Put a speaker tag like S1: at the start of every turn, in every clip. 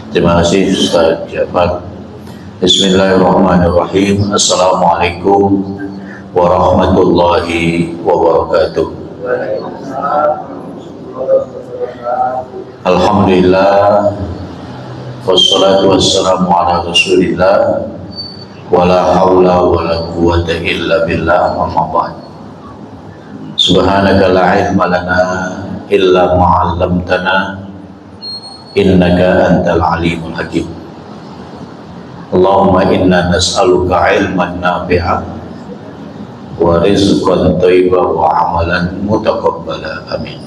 S1: Terima kasih Ustaz Jafar. Bismillahirrahmanirrahim. Assalamualaikum warahmatullahi wabarakatuh. Alhamdulillah, wassalatu wassalamu ala rasulillah, wala hawla wala quwwata illa billah, amma ba'd. Subhanaka la ilma lana illa ma 'allamtana innaka antal alimul hakim. Allahumma inna nas'aluka ilman nafi'a wa rizqan thayyiban wa amalan mutaqabbala. Amin.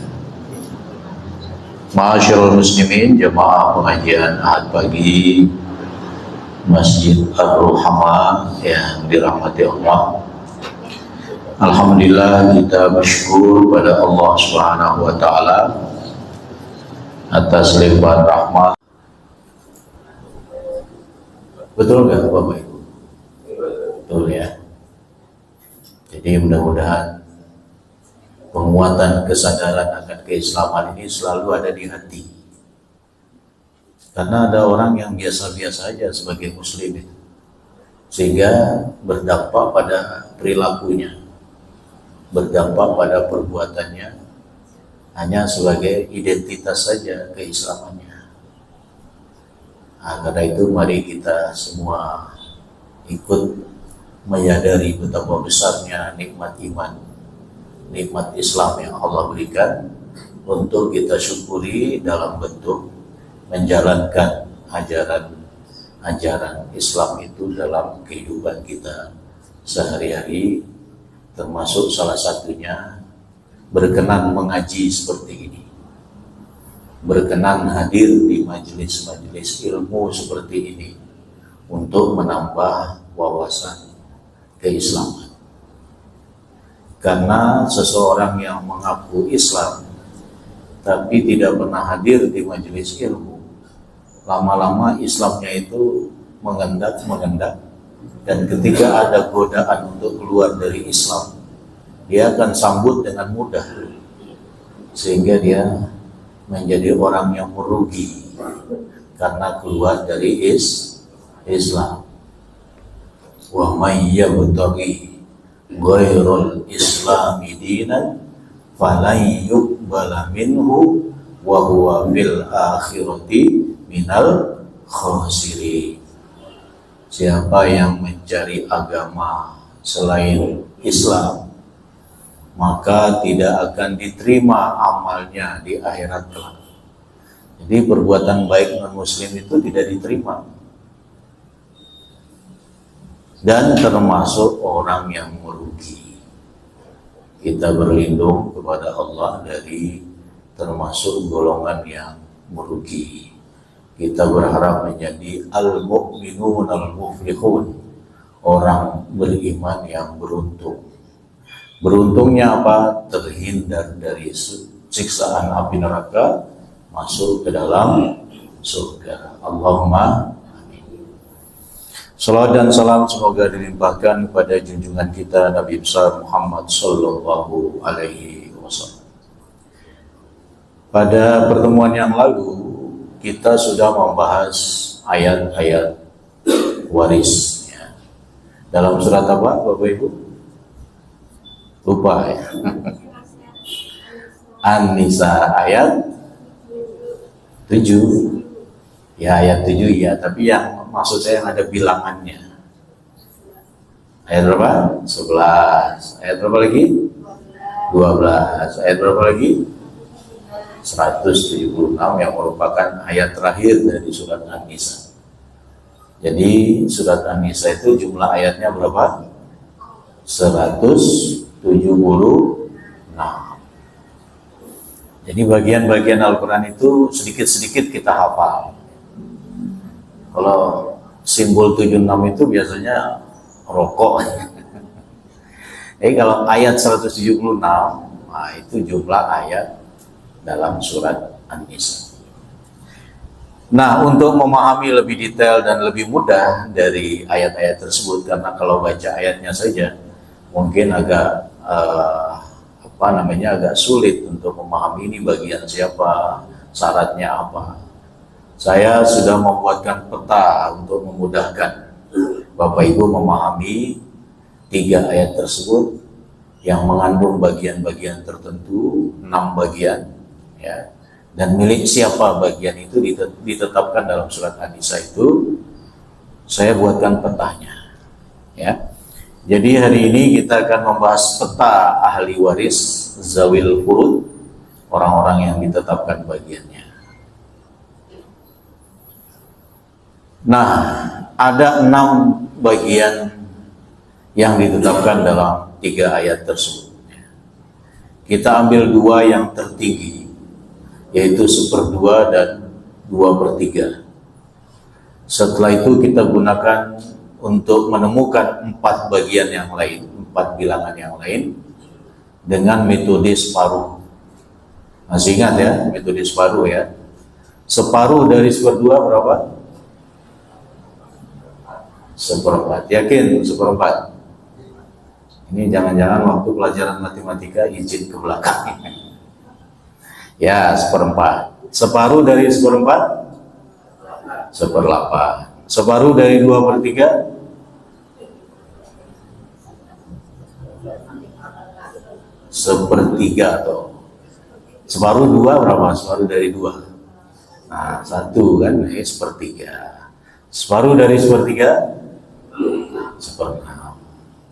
S1: Ma'asyiral muslimin, jamaah pengajian Ahad pagi Masjid Ar-Ruhama yang dirahmati Allah. Alhamdulillah, kita bersyukur pada Allah Subhanahu wa taala atas limpahan rahmat. Betul nggak Bapak Ibu? Betul ya. Jadi mudah-mudahan penguatan kesadaran akan keislaman ini selalu ada di hati. Karena ada orang yang biasa-biasa aja sebagai muslim itu, sehingga berdampak pada perilakunya, berdampak pada perbuatannya, hanya sebagai identitas saja keislamannya. Karena itu mari kita semua ikut menyadari betapa besarnya nikmat iman, nikmat Islam yang Allah berikan, untuk kita syukuri dalam bentuk menjalankan ajaran Islam itu dalam kehidupan kita sehari-hari, termasuk salah satunya berkenan mengaji seperti ini, berkenan hadir di majelis-majelis ilmu seperti ini untuk menambah wawasan keislaman. Karena seseorang yang mengaku Islam tapi tidak pernah hadir di majelis ilmu, lama-lama Islamnya itu mengendap, dan ketika ada godaan untuk keluar dari Islam, dia akan sambut dengan mudah, sehingga dia menjadi orang yang merugi karena keluar dari Islam. Wa may yabtaghi ghairul islami dinan falan yuqbala minhu wa huwa fil akhirati minal khasirin. Siapa yang mencari agama selain Islam, maka tidak akan diterima amalnya di akhirat kelak. Jadi perbuatan baik non-muslim itu tidak diterima, dan termasuk orang yang merugi. Kita berlindung kepada Allah dari termasuk golongan yang merugi. Kita berharap menjadi al-mu'minun al-muflihun, orang beriman yang beruntung. Beruntungnya apa? Terhindar dari siksaan api neraka, masuk ke dalam surga. Allahumma amin. Salawat dan salam semoga dilimpahkan kepada junjungan kita Nabi besar Muhammad sallallahu alaihi wasallam. Pada pertemuan yang lalu kita sudah membahas ayat-ayat waris ya. Dalam surat apa Bapak Ibu? Lupa ya. An-Nisa ayat 7. Ya ayat 7 ya, tapi yang maksud saya yang ada bilangannya. Ayat berapa? 11. Ayat berapa lagi? 12. Ayat berapa lagi? 176, yang merupakan ayat terakhir dari surat An-Nisa. Jadi surat An-Nisa itu jumlah ayatnya berapa? 176. Jadi bagian-bagian Al-Quran itu sedikit-sedikit kita hafal. Kalau simbol 76 itu biasanya rokok. Jadi kalau ayat 176, nah itu jumlah ayat dalam surat An-Nisa. Nah, untuk memahami lebih detail dan lebih mudah dari ayat-ayat tersebut, karena kalau baca ayatnya saja mungkin agak agak sulit untuk memahami ini bagian siapa, syaratnya apa. Saya sudah membuatkan peta untuk memudahkan Bapak Ibu memahami 3 ayat tersebut yang mengandung bagian-bagian tertentu, 6 bagian, ya. Dan milik siapa bagian itu ditetapkan dalam surat An-Nisa itu. Saya buatkan petanya, ya. Jadi hari ini kita akan membahas peta ahli waris zawil furud, orang-orang yang ditetapkan bagiannya. Nah, ada 6 bagian yang ditetapkan dalam 3 ayat tersebut. Kita ambil 2 yang tertinggi, yaitu 1/2 dan 2/3. Setelah itu kita gunakan untuk menemukan 4 bagian yang lain, 4 bilangan yang lain dengan metode separuh. Masih ingat ya, metode separuh ya. Separuh dari 1/2 berapa? 1/4. Yakin 1/4? Ini jangan-jangan waktu pelajaran matematika izin ke belakang. Ya, 1/4. Separuh dari 1/4? 1/8. Separuh dari 2/3? 1/3 atau separuh 2 berapa? Separuh dari 2. Nah, 1 kan, ini 1/3. Separuh dari 1/3? 1/6.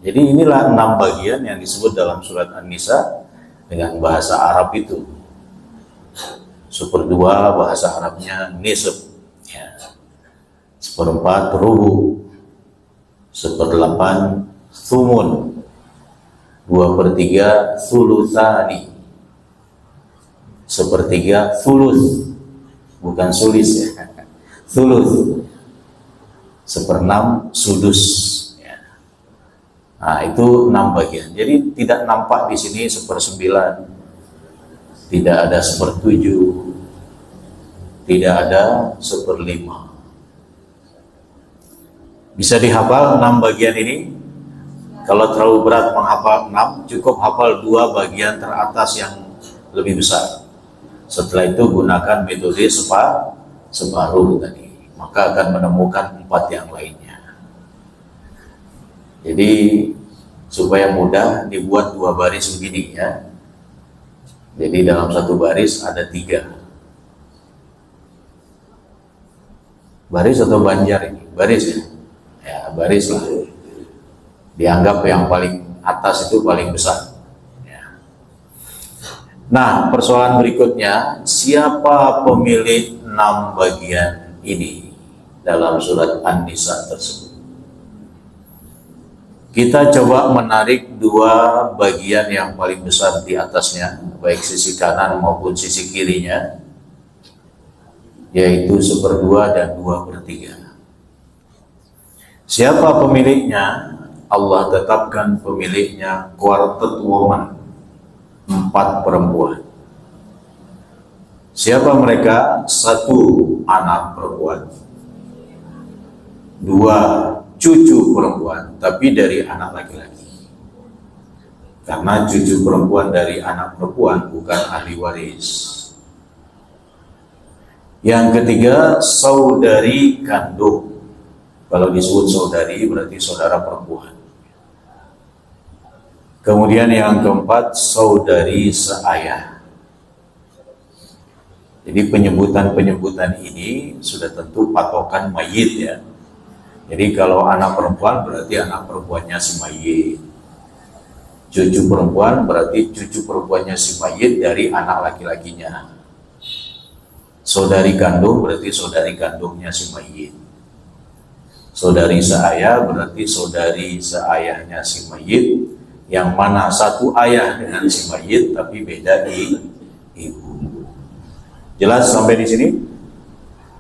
S1: Jadi inilah 6 bagian yang disebut dalam surat An-Nisa dengan bahasa Arab itu. 1/2 bahasa Arabnya nisab, ya. 1/4 rubu, 1/8 thumun, 2/3 thulutsani, 1/3 thuluts, bukan sulis ya, thuluts, 1/6 sudus. Nah, itu 6 bagian. Jadi tidak nampak di sini 1/9, tidak ada 1/7, tidak ada 1/5. Bisa dihafal 6 bagian ini. Kalau terlalu berat menghafal 6, cukup hafal 2 bagian teratas yang lebih besar. Setelah itu gunakan metode separuh tadi, maka akan menemukan 4 yang lainnya. Jadi supaya mudah dibuat 2 baris begini ya. Jadi dalam 1 baris ada 3 baris atau banjar ini? Baris ya? Ya, baris lah. Dianggap yang paling atas itu paling besar ya. Nah, persoalan berikutnya, siapa pemilik 6 bagian ini dalam surat An-Nisa tersebut? Kita coba menarik 2 bagian yang paling besar di atasnya, baik sisi kanan maupun sisi kirinya, yaitu 1/2 dan 2/3. Siapa pemiliknya? Allah tetapkan pemiliknya quartet woman, 4 perempuan. Siapa mereka? 1 anak perempuan, 2 cucu perempuan, tapi dari anak laki-laki. Karena cucu perempuan dari anak perempuan bukan ahli waris. Yang ketiga, saudari kandung. Kalau disebut saudari berarti saudara perempuan. Kemudian yang keempat, saudari seayah. Jadi penyebutan-penyebutan ini sudah tentu patokan mayit ya. Jadi kalau anak perempuan berarti anak perempuannya si mayit. Cucu perempuan berarti cucu perempuannya si mayit dari anak laki-lakinya. Saudari kandung berarti saudari kandungnya si mayit. Saudari seayah berarti saudari seayahnya si mayit, yang mana satu ayah dengan si mayit tapi beda ibu. Jelas sampai di sini?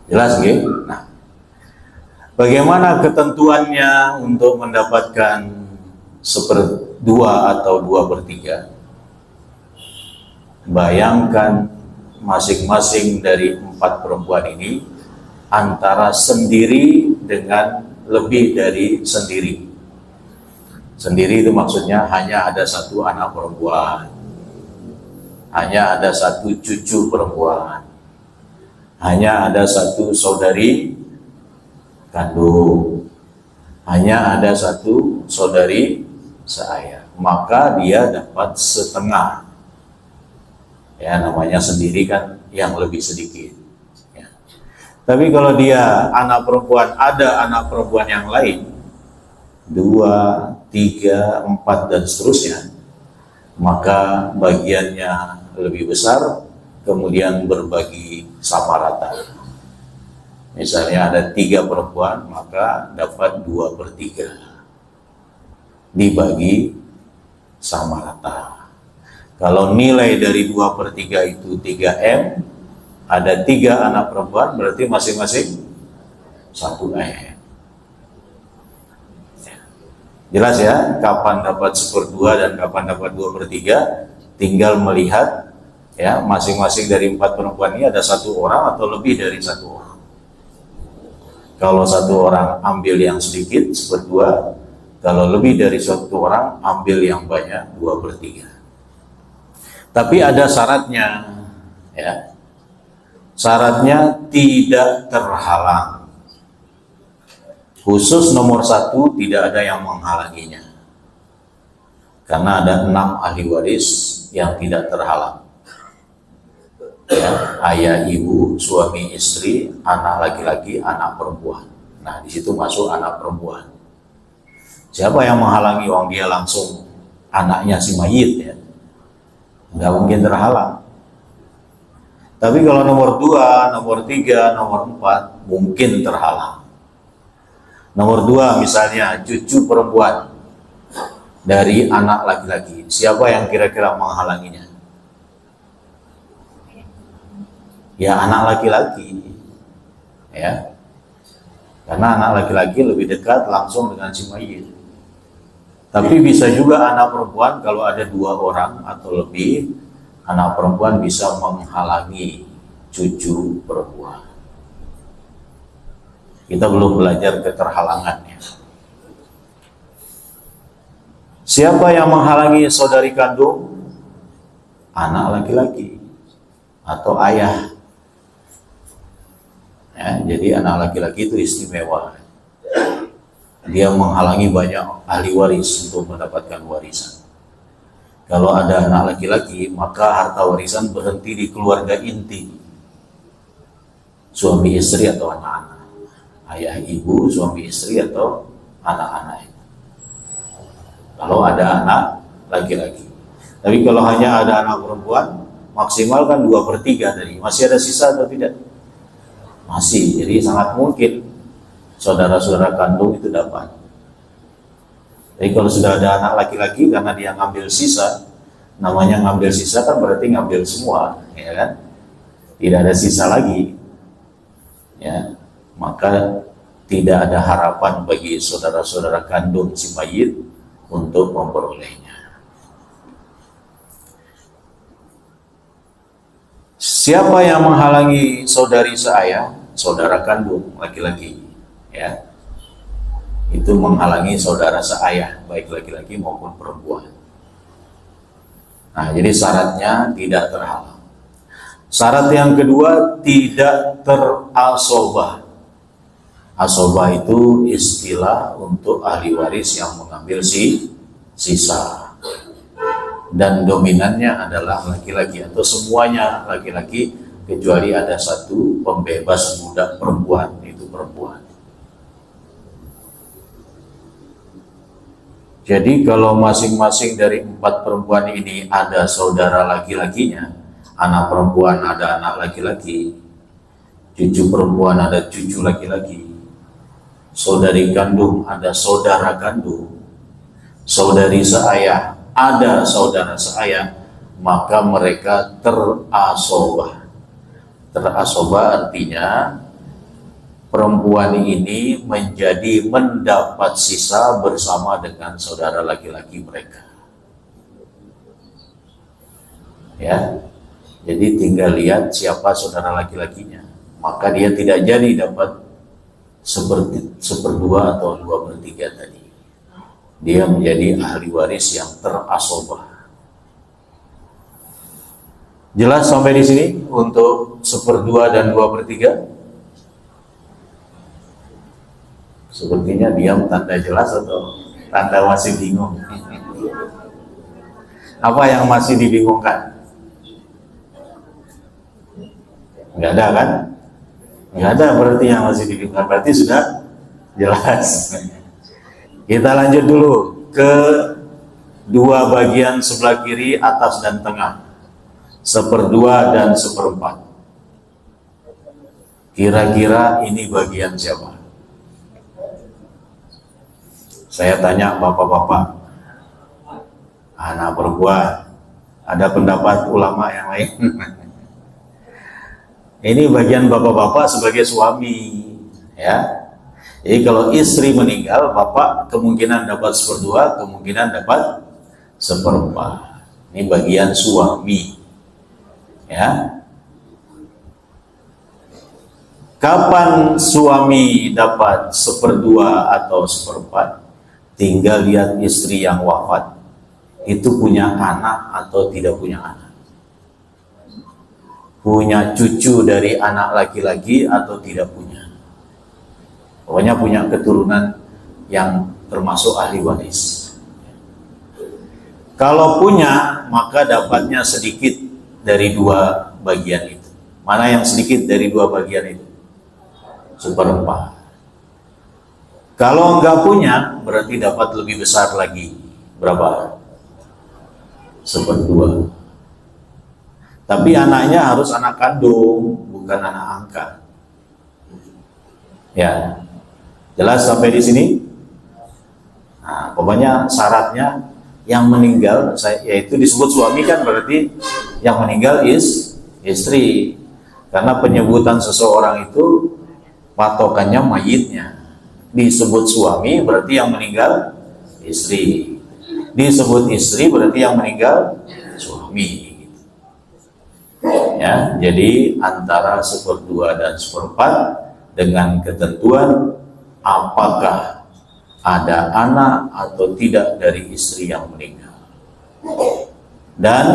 S1: Jelas nggih? Nah, bagaimana ketentuannya untuk mendapatkan 1/2 atau 2/3? Bayangkan masing-masing dari 4 perempuan ini antara sendiri dengan lebih dari sendiri. Sendiri itu maksudnya hanya ada 1 anak perempuan, hanya ada 1 cucu perempuan, hanya ada satu saudari kandung, hanya ada satu saudari seayah, maka dia dapat setengah. Ya, namanya sendiri kan yang lebih sedikit. Ya. Tapi kalau dia anak perempuan, ada anak perempuan yang lain, 2, 3, 4 dan seterusnya, maka bagiannya lebih besar, kemudian berbagi sama rata. Misalnya ada 3 perempuan, maka dapat 2/3 dibagi sama rata. Kalau nilai dari 2/3 itu 3M, ada 3 anak perempuan, berarti masing-masing 1M. Jelas ya, kapan dapat 1/2 dan kapan dapat 2/3, tinggal melihat ya, masing-masing dari 4 perempuan ini ada 1 orang atau lebih dari 1 orang. Kalau 1 orang ambil yang sedikit 1/2, kalau lebih dari 1 orang ambil yang banyak 2/3. Tapi ada syaratnya, ya. Syaratnya tidak terhalang. Khusus nomor 1, tidak ada yang menghalanginya. Karena ada 6 ahli waris yang tidak terhalang. Ya, ayah, ibu, suami, istri, anak laki-laki, anak perempuan. Nah, di situ masuk anak perempuan. Siapa yang menghalangi? Wong dia langsung anaknya si mayit, ya. Nggak mungkin terhalang. Tapi kalau nomor 2, nomor 3, nomor 4 mungkin terhalang. Nomor 2 misalnya cucu perempuan dari anak laki-laki. Siapa yang kira-kira menghalanginya? Ya anak laki-laki. Ya. Karena anak laki-laki lebih dekat langsung dengan si mayit. Tapi bisa juga anak perempuan, kalau ada 2 orang atau lebih, anak perempuan bisa menghalangi cucu perempuan. Kita belum belajar keterhalangannya. Siapa yang menghalangi saudari kandung? Anak laki-laki atau ayah. Ya, jadi anak laki-laki itu istimewa. Dia menghalangi banyak ahli waris untuk mendapatkan warisan. Kalau ada anak laki-laki, maka harta warisan berhenti di keluarga inti. Suami istri atau anak-anak. Ayah ibu, suami istri atau anak-anak. Kalau ada anak laki-laki. Tapi kalau hanya ada anak perempuan, maksimal kan 2/3 tadi. Masih ada sisa atau tidak? Masih. Jadi sangat mungkin saudara-saudara kandung itu dapat. Jadi kalau sudah ada anak laki-laki, karena dia ngambil sisa, namanya ngambil sisa kan berarti ngambil semua, ya kan? Tidak ada sisa lagi, ya. Maka tidak ada harapan bagi saudara-saudara kandung si mayit untuk memperolehnya. Siapa yang menghalangi saudari seayah, saudara kandung laki-laki, ya, itu menghalangi saudara seayah, baik laki-laki maupun perempuan. Nah, jadi syaratnya tidak terhalang. Syarat yang kedua, tidak terasobah. Asobah itu istilah untuk ahli waris yang mengambil sisa. Dan dominannya adalah laki-laki atau semuanya laki-laki, kecuali ada satu pembebas budak perempuan, itu perempuan. Jadi kalau masing-masing dari 4 perempuan ini ada saudara laki-lakinya, anak perempuan ada anak laki-laki, cucu perempuan ada cucu laki-laki, saudari kandung ada saudara kandung, saudari seayah ada saudara seayah, maka mereka terasobah. Terasobah artinya perempuan ini menjadi mendapat sisa bersama dengan saudara laki-laki mereka. Ya, jadi tinggal lihat siapa saudara laki-lakinya, maka dia tidak jadi dapat 1/2 atau 2/3 tadi. Dia menjadi ahli waris yang terasobah. Jelas sampai di sini untuk 1/2 dan 2/3? Sepertinya diam tanda jelas atau tanda masih bingung? Apa yang masih dibingungkan? Nggak ada kan? Nggak ada berarti yang masih dibingungkan. Berarti sudah jelas. Kita lanjut dulu ke dua bagian sebelah kiri, atas dan tengah. 1/2 dan 1/4. Kira-kira ini bagian siapa? Saya tanya bapak-bapak, anak perempuan, ada pendapat ulama yang lain? Ini bagian bapak-bapak sebagai suami, ya. Jadi kalau istri meninggal, bapak kemungkinan dapat 1/2, kemungkinan dapat 1/4. Ini bagian suami, ya. Kapan suami dapat 1/2 atau 1/4? Tinggal lihat istri yang wafat itu punya anak atau tidak punya anak, punya cucu dari anak laki-laki atau tidak punya. Pokoknya punya keturunan yang termasuk ahli waris. Kalau punya, maka dapatnya sedikit dari dua bagian itu. Mana yang sedikit dari dua bagian itu? 1/4. Kalau enggak punya, berarti dapat lebih besar lagi. Berapa? 1/2. Tapi anaknya harus anak kandung, bukan anak angkat. Ya, jelas sampai di sini? Nah, pokoknya syaratnya yang meninggal, yaitu disebut suami kan berarti yang meninggal istri. Karena penyebutan seseorang itu patokannya mayitnya. Disebut suami berarti yang meninggal istri. Disebut istri berarti yang meninggal suami. Ya, jadi antara 1/2 dan 1/4 dengan ketentuan apakah ada anak atau tidak dari istri yang meninggal. Dan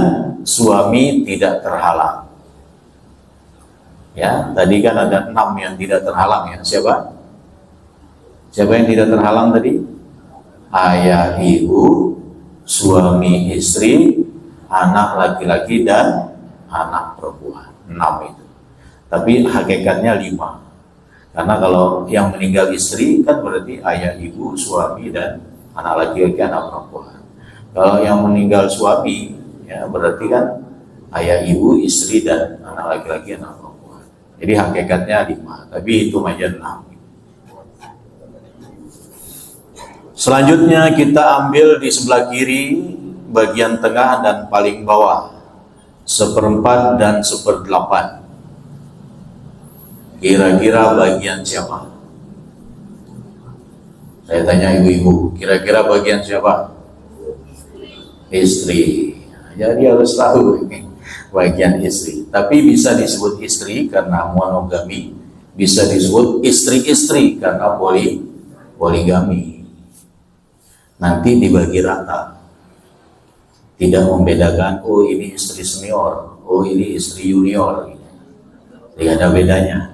S1: suami tidak terhalang. Ya, tadi kan ada 6 yang tidak terhalang ya. Siapa? Siapa yang tidak terhalang tadi? Ayah, ibu, suami, istri, anak laki-laki, dan anak perempuan. 6 itu. Tapi hakikatnya 5. Karena kalau yang meninggal istri kan berarti ayah, ibu, suami, dan anak laki-laki, anak perempuan. Kalau yang meninggal suami, ya berarti kan ayah, ibu, istri, dan anak laki-laki, anak perempuan. Jadi hakikatnya 5. Tapi itu aja 6. Selanjutnya kita ambil di sebelah kiri, bagian tengah dan paling bawah, 1/4 dan 1/8. Kira-kira bagian siapa? Saya tanya ibu-ibu, kira-kira bagian siapa? Istri. Jadi harus tahu ini bagian istri. Tapi bisa disebut istri karena monogami, bisa disebut istri-istri karena poligami. Nanti dibagi rata, tidak membedakan oh ini istri senior, oh ini istri junior, tidak ada bedanya,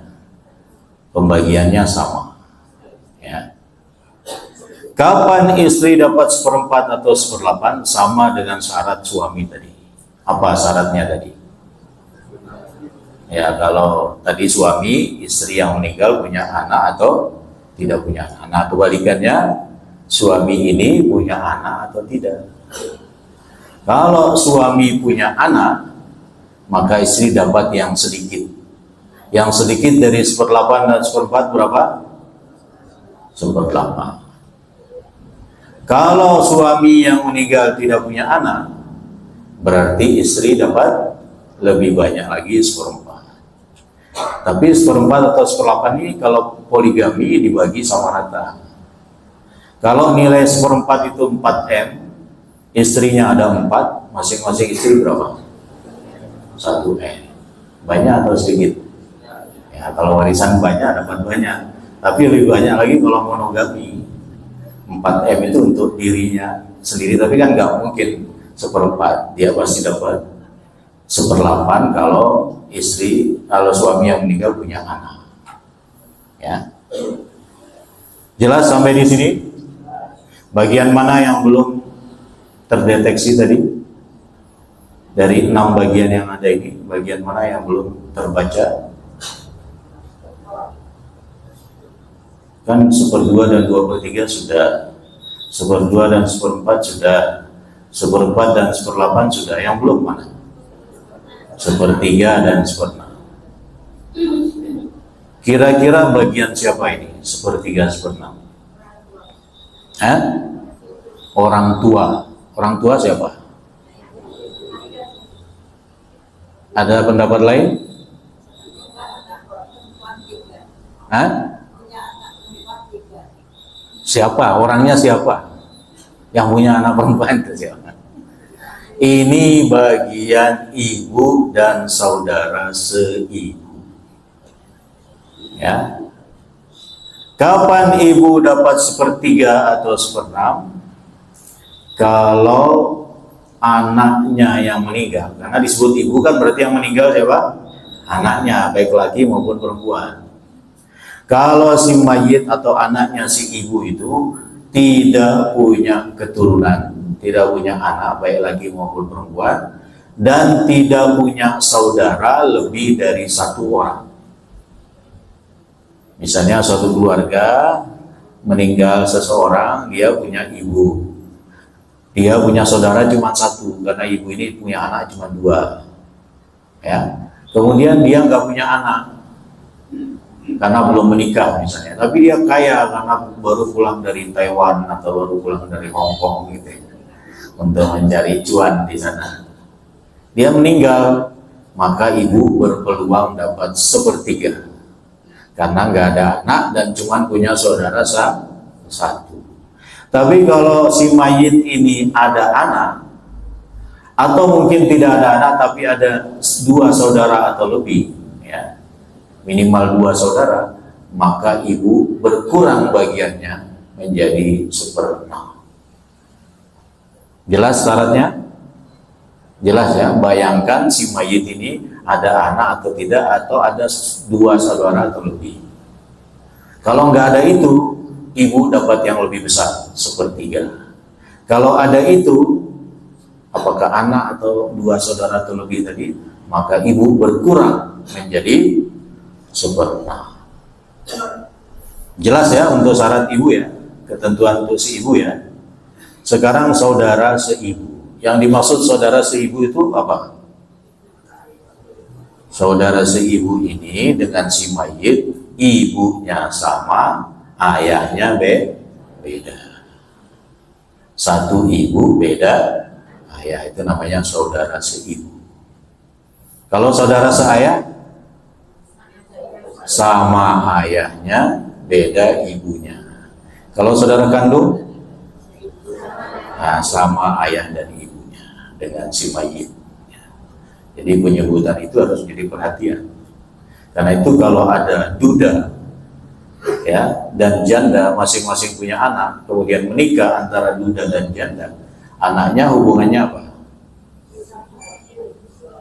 S1: pembagiannya sama ya. Kapan istri dapat 1/4 atau 1/8? Sama dengan syarat suami tadi. Apa syaratnya tadi? Ya, kalau tadi suami, istri yang meninggal punya anak atau tidak punya anak. Kebalikannya, suami ini punya anak atau tidak. Kalau suami punya anak, maka istri dapat yang sedikit. Yang sedikit dari 1/8 dan 1/4 berapa? 1/8. Kalau suami yang meninggal tidak punya anak, berarti istri dapat lebih banyak lagi 1/4. Tapi 1/4 atau 1/8 ini kalau poligami dibagi sama rata. Kalau nilai 1/4 itu 4M, istrinya ada 4, masing-masing istri berapa? 1M. Banyak atau sedikit? Ya, kalau warisan banyak dapat banyak. Tapi lebih banyak lagi kalau monogami. 4M itu untuk dirinya sendiri, tapi kan nggak mungkin 1/4. Dia pasti dapat 1/8 kalau suami yang meninggal punya anak. Ya. Jelas sampai di sini? Bagian mana yang belum terdeteksi tadi? Dari 6 bagian yang ada ini, bagian mana yang belum terbaca? Kan 1/2 dan 2/3 sudah, 1/2 dan 1/4 sudah, 1/4 dan 1/8 sudah. Yang belum mana? 1/3 dan 1/6. Kira-kira bagian siapa ini? 1/3, 1/6. Orang tua. Orang tua siapa? Ada pendapat lain? Siapa? Orangnya siapa? Yang punya anak perempuan itu siapa? Ini bagian ibu dan saudara seibu. Ya. Kapan ibu dapat 1/3 atau 1/6? Kalau anaknya yang meninggal. Karena disebut ibu kan berarti yang meninggal siapa? Anaknya, baik laki maupun perempuan. Kalau si mayit atau anaknya si ibu itu tidak punya keturunan, tidak punya anak baik laki maupun perempuan, dan tidak punya saudara lebih dari 1 orang. Misalnya suatu keluarga meninggal seseorang, dia punya ibu, dia punya saudara cuma 1 karena ibu ini punya anak cuma 2. Ya, kemudian dia nggak punya anak karena belum menikah misalnya, tapi dia kaya karena baru pulang dari Taiwan atau baru pulang dari Hong Kong gitu ya, untuk mencari cuan di sana. Dia meninggal, maka ibu berpeluang dapat 1/3 karena nggak ada anak dan cuma punya saudara 1. Tapi kalau si mayit ini ada anak, atau mungkin tidak ada anak tapi ada 2 saudara atau lebih, ya, minimal 2 saudara, maka ibu berkurang bagiannya menjadi 1/6. Jelas syaratnya? Jelas ya, bayangkan si mayit ini ada anak atau tidak, atau ada 2 saudara atau lebih. Kalau nggak ada itu, ibu dapat yang lebih besar, 1/3. Kalau ada itu, apakah anak atau 2 saudara atau lebih tadi, maka ibu berkurang menjadi 1/6. Jelas ya untuk syarat ibu ya, ketentuan untuk si ibu ya. Sekarang saudara seibu. Yang dimaksud saudara seibu itu apa? Saudara seibu ini dengan si mayit, ibunya sama, ayahnya beda. 1 ibu beda ayah, itu namanya saudara seibu. Kalau saudara seayah, sama ayahnya, beda ibunya. Kalau saudara kandung, nah, sama ayah dan ibunya dengan si mayit. Jadi penyebutan itu harus jadi perhatian. Karena itu kalau ada duda ya dan janda masing-masing punya anak, kemudian menikah antara duda dan janda, anaknya hubungannya apa?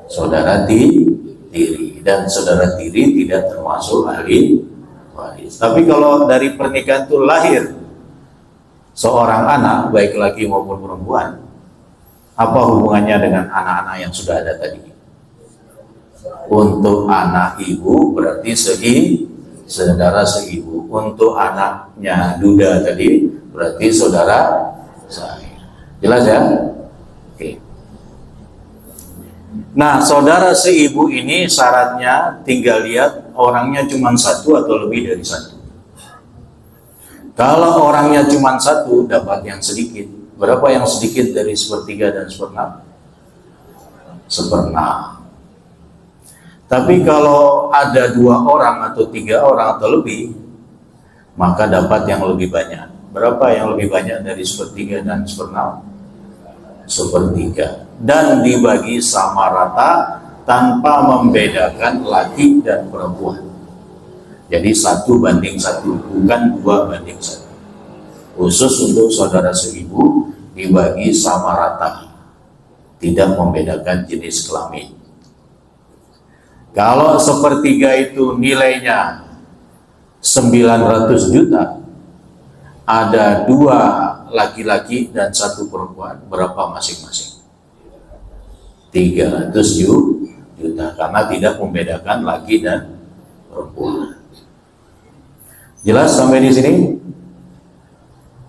S1: Saudara tiri, dan saudara tiri tidak termasuk ahli waris. Tapi kalau dari pernikahan itu lahir seorang anak, baik laki maupun perempuan, apa hubungannya dengan anak-anak yang sudah ada tadi? Untuk anak ibu berarti saudara seibu. Untuk anaknya duda tadi berarti saudara saya. Jelas ya? Oke. Nah, saudara seibu ini syaratnya tinggal lihat orangnya cuma 1 atau lebih dari 1. Kalau orangnya cuma 1, dapat yang sedikit. Berapa yang sedikit dari 1/3 dan 1/6? 1/6. Tapi kalau ada 2 orang atau 3 orang atau lebih, maka dapat yang lebih banyak. Berapa yang lebih banyak dari 1/3 dan 1/6? 1/3. Dan dibagi sama rata tanpa membedakan laki dan perempuan. Jadi 1/1, bukan 2/1. Khusus untuk saudara seibu dibagi sama rata, tidak membedakan jenis kelamin. Kalau sepertiga itu nilainya 900 juta, ada 2 laki-laki dan 1 perempuan, berapa masing-masing? 300 juta, karena tidak membedakan laki dan perempuan. Jelas sampai di sini?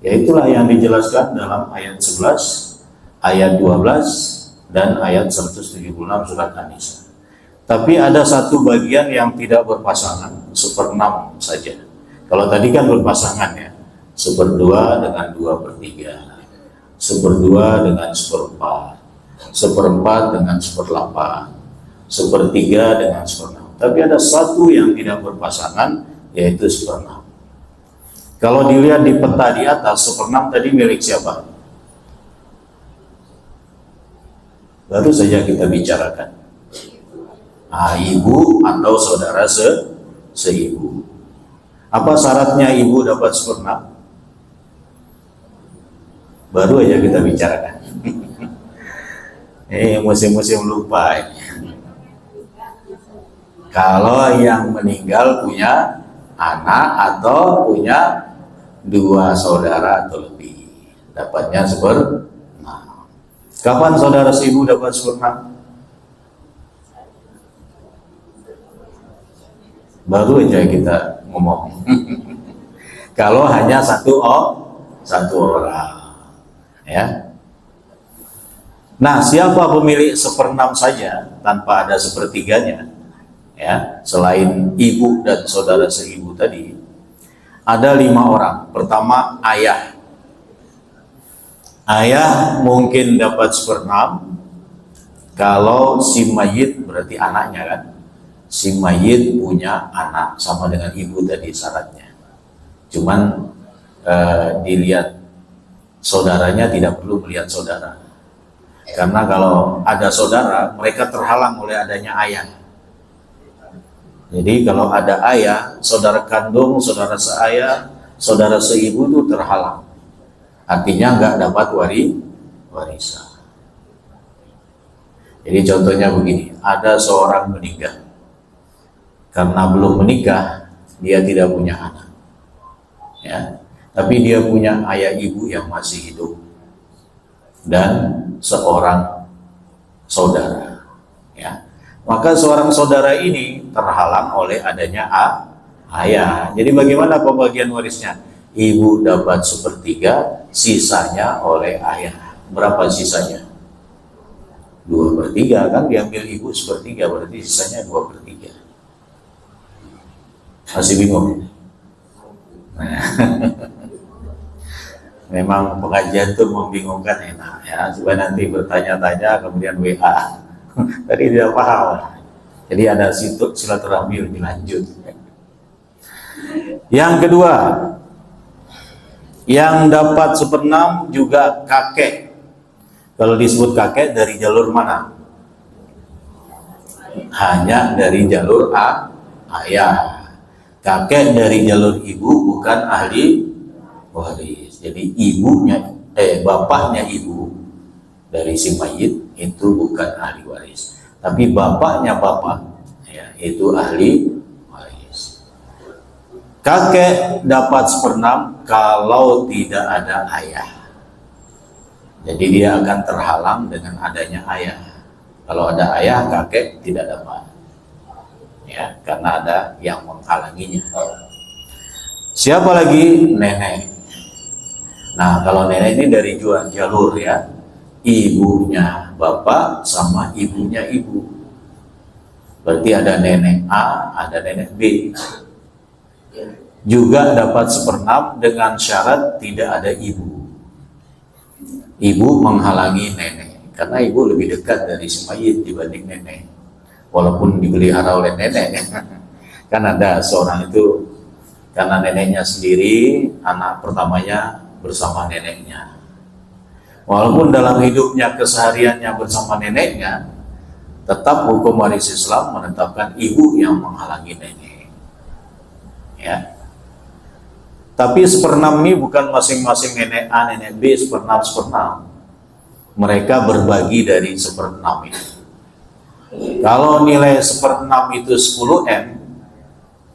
S1: Ya, itulah yang dijelaskan dalam ayat 11, ayat 12, dan ayat 176 surat An-Nisa. Tapi ada satu bagian yang tidak berpasangan, 1/6 saja. Kalau tadi kan berpasangan ya, 1/2 dengan 2/3, 1/2 dengan 1/4, 1/4 dengan 1/8, 1/3 dengan 1/6. Tapi ada satu yang tidak berpasangan, yaitu 1/6. Kalau dilihat di peta di atas, 1/6 tadi milik siapa? Baru saja kita bicarakan. Ibu atau saudara seibu. Apa syaratnya ibu dapat 1/6? Baru aja kita bicarakan. Musim-musim lupa ini. Kalau yang meninggal punya anak atau punya 2 saudara atau lebih, dapatnya 1/6. Kapan saudara seibu dapat 1/6? Baru aja kita ngomong. Kalau hanya satu orang, ya. Nah, siapa pemilik 1/6 saja tanpa ada 1/3-nya? Ya, selain ibu dan saudara seibu tadi, ada 5 orang. Pertama, ayah. Ayah mungkin dapat 1/6 kalau si mayit, berarti anaknya kan. Si mayit punya anak sama dengan ibu tadi syaratnya. Cuman dilihat saudaranya, tidak perlu melihat saudara. Karena kalau ada saudara, mereka terhalang oleh adanya ayah. Jadi kalau ada ayah, saudara kandung, saudara seayah, saudara seibu itu terhalang. Artinya nggak dapat warisan. Jadi contohnya begini, ada seorang meninggal. Karena belum menikah, dia tidak punya anak, ya. Tapi dia punya ayah ibu yang masih hidup dan seorang saudara, ya. Maka seorang saudara ini terhalang oleh adanya ayah. Jadi bagaimana pembagian warisnya? Ibu dapat 1/3, sisanya oleh ayah. Berapa sisanya? 2/3 kan, diambil ibu 1/3, berarti sisanya 2/3. Masih bingung? Memang pengajian itu membingungkan, enak ya, supaya nanti bertanya-tanya kemudian WA. Tadi tidak paham. Jadi ada silaturahmi lebih lanjut. Yang kedua, yang dapat 1/6 juga kakek. Kalau disebut kakek, dari jalur mana? Hanya dari jalur ayah. Kakek dari jalur ibu bukan ahli waris. Jadi bapaknya ibu dari si mayit itu bukan ahli waris. Tapi bapaknya bapak, ya, itu ahli waris. Kakek dapat 1/6 kalau tidak ada ayah. Jadi dia akan terhalang dengan adanya ayah. Kalau ada ayah, kakek tidak dapat. Ya, karena ada yang menghalanginya. Siapa lagi? Nenek. Nah, kalau nenek ini dari jalur ya, ibunya bapak sama ibunya ibu. Berarti ada nenek A, ada nenek B. Juga dapat 1/6 dengan syarat tidak ada ibu. Ibu menghalangi nenek, karena ibu lebih dekat dari si mayit dibanding nenek. Walaupun dipelihara oleh nenek, kan ada seorang itu karena neneknya sendiri, anak pertamanya bersama neneknya. Walaupun dalam hidupnya kesehariannya bersama neneknya, tetap hukum waris Islam menetapkan ibu yang menghalangi nenek. Ya. Tapi 1/6 ini bukan masing-masing nenek A, nenek B 1/6. Mereka berbagi dari 1/6 itu. Kalau nilai 1/6 itu 10M,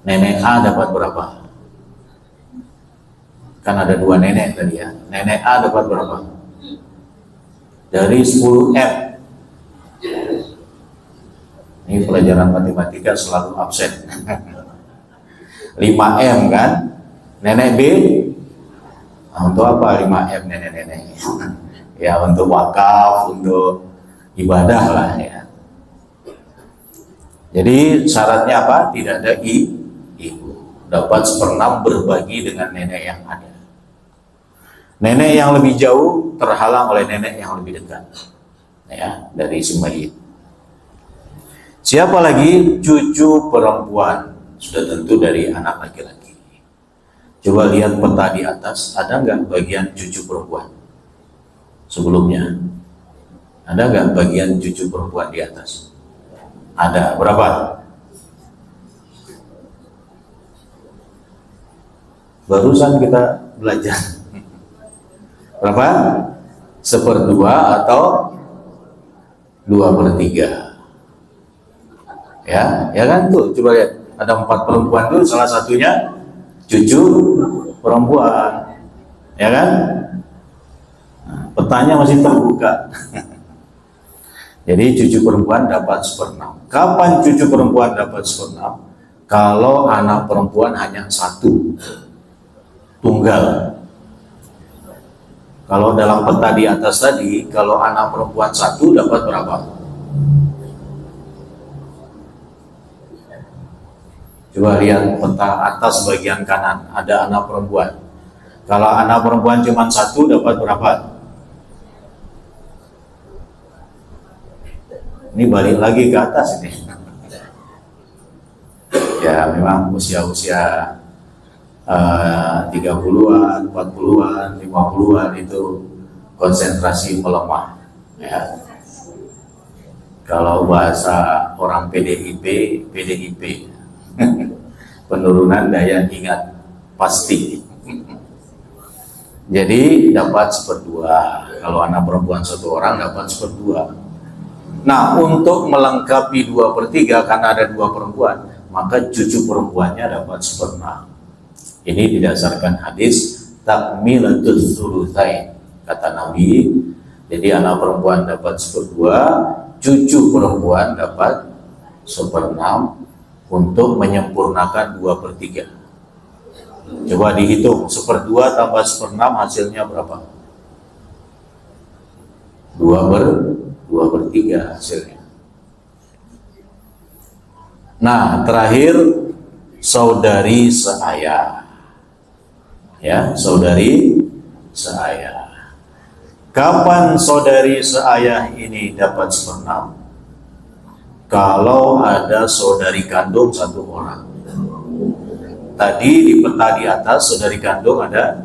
S1: nenek A dapat berapa? Kan ada 2 nenek tadi ya. Nenek A dapat berapa? Dari 10M. Ini pelajaran matematika selalu absen. 5M kan? Nenek B, untuk apa 5M nenek-nenek? Ya untuk wakaf, untuk ibadah lah ya. Jadi syaratnya apa? Tidak ada ibu. Dapat 1/6 berbagi dengan nenek yang ada. Nenek yang lebih jauh terhalang oleh nenek yang lebih dekat, ya, dari si mayit. Siapa lagi? Cucu perempuan. Sudah tentu dari anak laki-laki. Coba lihat peta di atas, ada nggak bagian cucu perempuan sebelumnya? Ada nggak bagian cucu perempuan di atas? Ada. Berapa? Barusan kita belajar. Berapa? 1/2 atau 2/3. Ya kan tuh, coba lihat. Ada 4 perempuan tuh, salah satunya cucu perempuan, ya kan? Nah, petanya masih terbuka. Jadi cucu perempuan dapat 1/6. Kapan cucu perempuan dapat 1/6? Kalau anak perempuan hanya 1, tunggal. Kalau dalam peta di atas tadi, kalau anak perempuan 1 dapat berapa? Coba lihat peta atas bagian kanan, ada anak perempuan. Kalau anak perempuan cuma 1 dapat berapa? Ini balik lagi ke atas ini. Ya memang usia-usia 30-an, 40-an, 50-an itu konsentrasi melemah. Ya. Kalau bahasa orang PDIP, penurunan daya ingat pasti. Jadi dapat 1/2. Kalau anak perempuan 1 orang dapat 1/2. Nah, untuk melengkapi 2/3 karena ada 2 perempuan, maka cucu perempuannya dapat 1/6. Ini didasarkan hadis takmilatul tsulusain, kata Nabi. Jadi anak perempuan dapat 1/2, cucu perempuan dapat 1/6 untuk menyempurnakan 2/3. Coba dihitung, 1/2 tambah 1/6 hasilnya berapa? 2/3 hasilnya. Nah, terakhir saudari seayah. Ya, saudari seayah. Kapan saudari seayah ini dapat 1/6? Kalau ada saudari kandung 1 orang. Tadi di peta di atas saudari kandung ada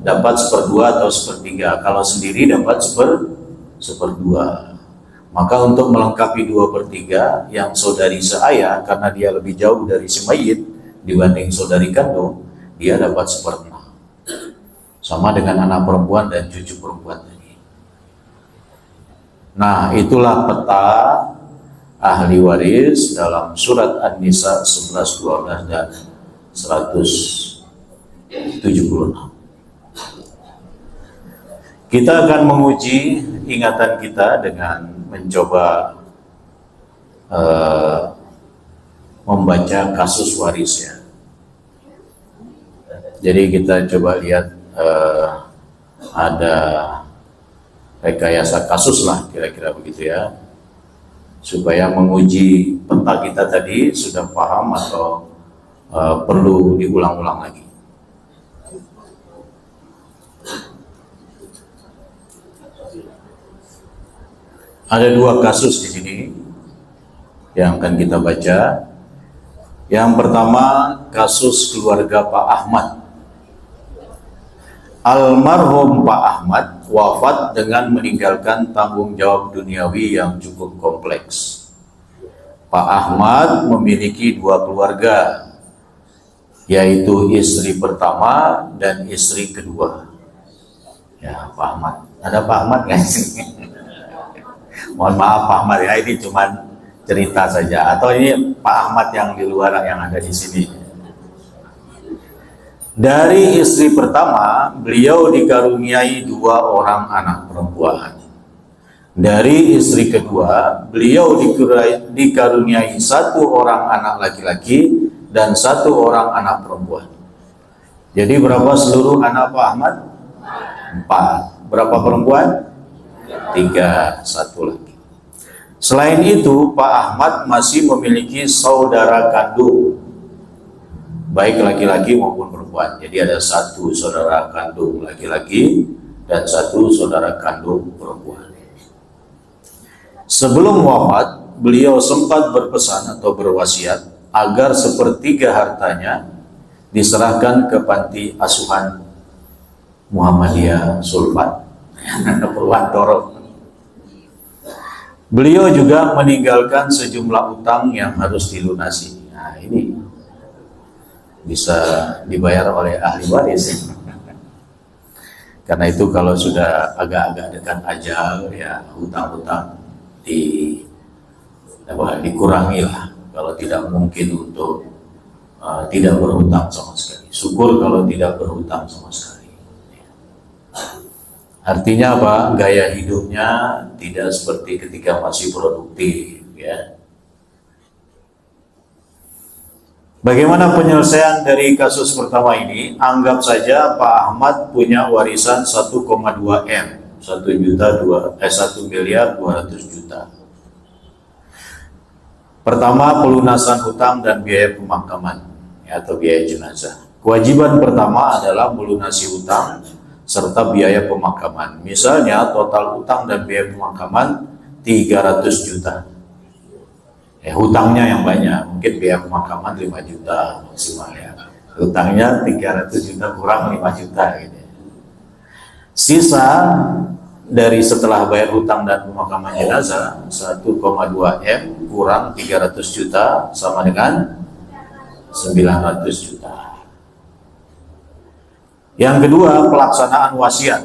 S1: dapat 1/2 atau 1/3. Kalau sendiri dapat 1/2. Maka untuk melengkapi 2/3 yang saudari seayah, karena dia lebih jauh dari si mayit dibanding saudari kandung, dia dapat 1/6. Sama dengan anak perempuan dan cucu perempuan tadi. Nah, itulah peta ahli waris dalam surat An-Nisa 11, 12 dan 176. Kita akan menguji ingatan kita dengan mencoba membaca kasus waris ya. Jadi kita coba lihat ada rekayasa kasus lah kira-kira begitu ya, supaya menguji peta kita tadi sudah paham atau perlu diulang-ulang lagi. Ada 2 kasus di sini yang akan kita baca. Yang pertama, kasus keluarga Pak Ahmad. Almarhum Pak Ahmad wafat dengan meninggalkan tanggung jawab duniawi yang cukup kompleks. Pak Ahmad memiliki 2 keluarga, yaitu istri pertama dan istri kedua. Ya, Pak Ahmad. Ada Pak Ahmad nggak sih? Mohon maaf Pak Ahmad ya, ini cuma cerita saja. Atau ini Pak Ahmad yang di luar yang ada di sini. Dari istri pertama, beliau dikaruniai 2 orang anak perempuan. Dari istri kedua, beliau dikaruniai 1 orang anak laki-laki dan 1 orang anak perempuan. Jadi berapa seluruh anak Pak Ahmad? 4. Berapa perempuan? 3, 1 lagi. Selain itu, Pak Ahmad masih memiliki saudara kandung, baik laki-laki maupun perempuan. Jadi ada 1 saudara kandung laki-laki dan 1 saudara kandung perempuan. Sebelum wafat, beliau sempat berpesan atau berwasiat agar sepertiga hartanya diserahkan ke panti asuhan Muhammadiyah Sulfat Purwantoro. Beliau juga meninggalkan sejumlah utang yang harus dilunasi. Nah, ini bisa dibayar oleh ahli waris. Karena itu kalau sudah agak-agak dekat ajal, ya hutang-hutang dikurangi lah. Kalau tidak mungkin untuk tidak berhutang sama sekali. Syukur kalau tidak berhutang sama sekali. Artinya apa? Gaya hidupnya tidak seperti ketika masih produktif, ya. Bagaimana penyelesaian dari kasus pertama ini? Anggap saja Pak Ahmad punya warisan 1,2 M, 1 miliar 200 juta. Pertama, pelunasan hutang dan biaya pemakaman, ya, atau biaya jenazah. Kewajiban pertama adalah melunasi hutang serta biaya pemakaman. Misalnya total hutang dan biaya pemakaman 300 juta. Hutangnya yang banyak, mungkin biaya pemakaman 5 juta maksimal ya. Hutangnya 300 juta kurang 5 juta gitu. Sisa dari setelah bayar hutang dan pemakaman jenazah 1,2 M kurang 300 juta sama dengan 900 juta. Yang kedua, pelaksanaan wasiat.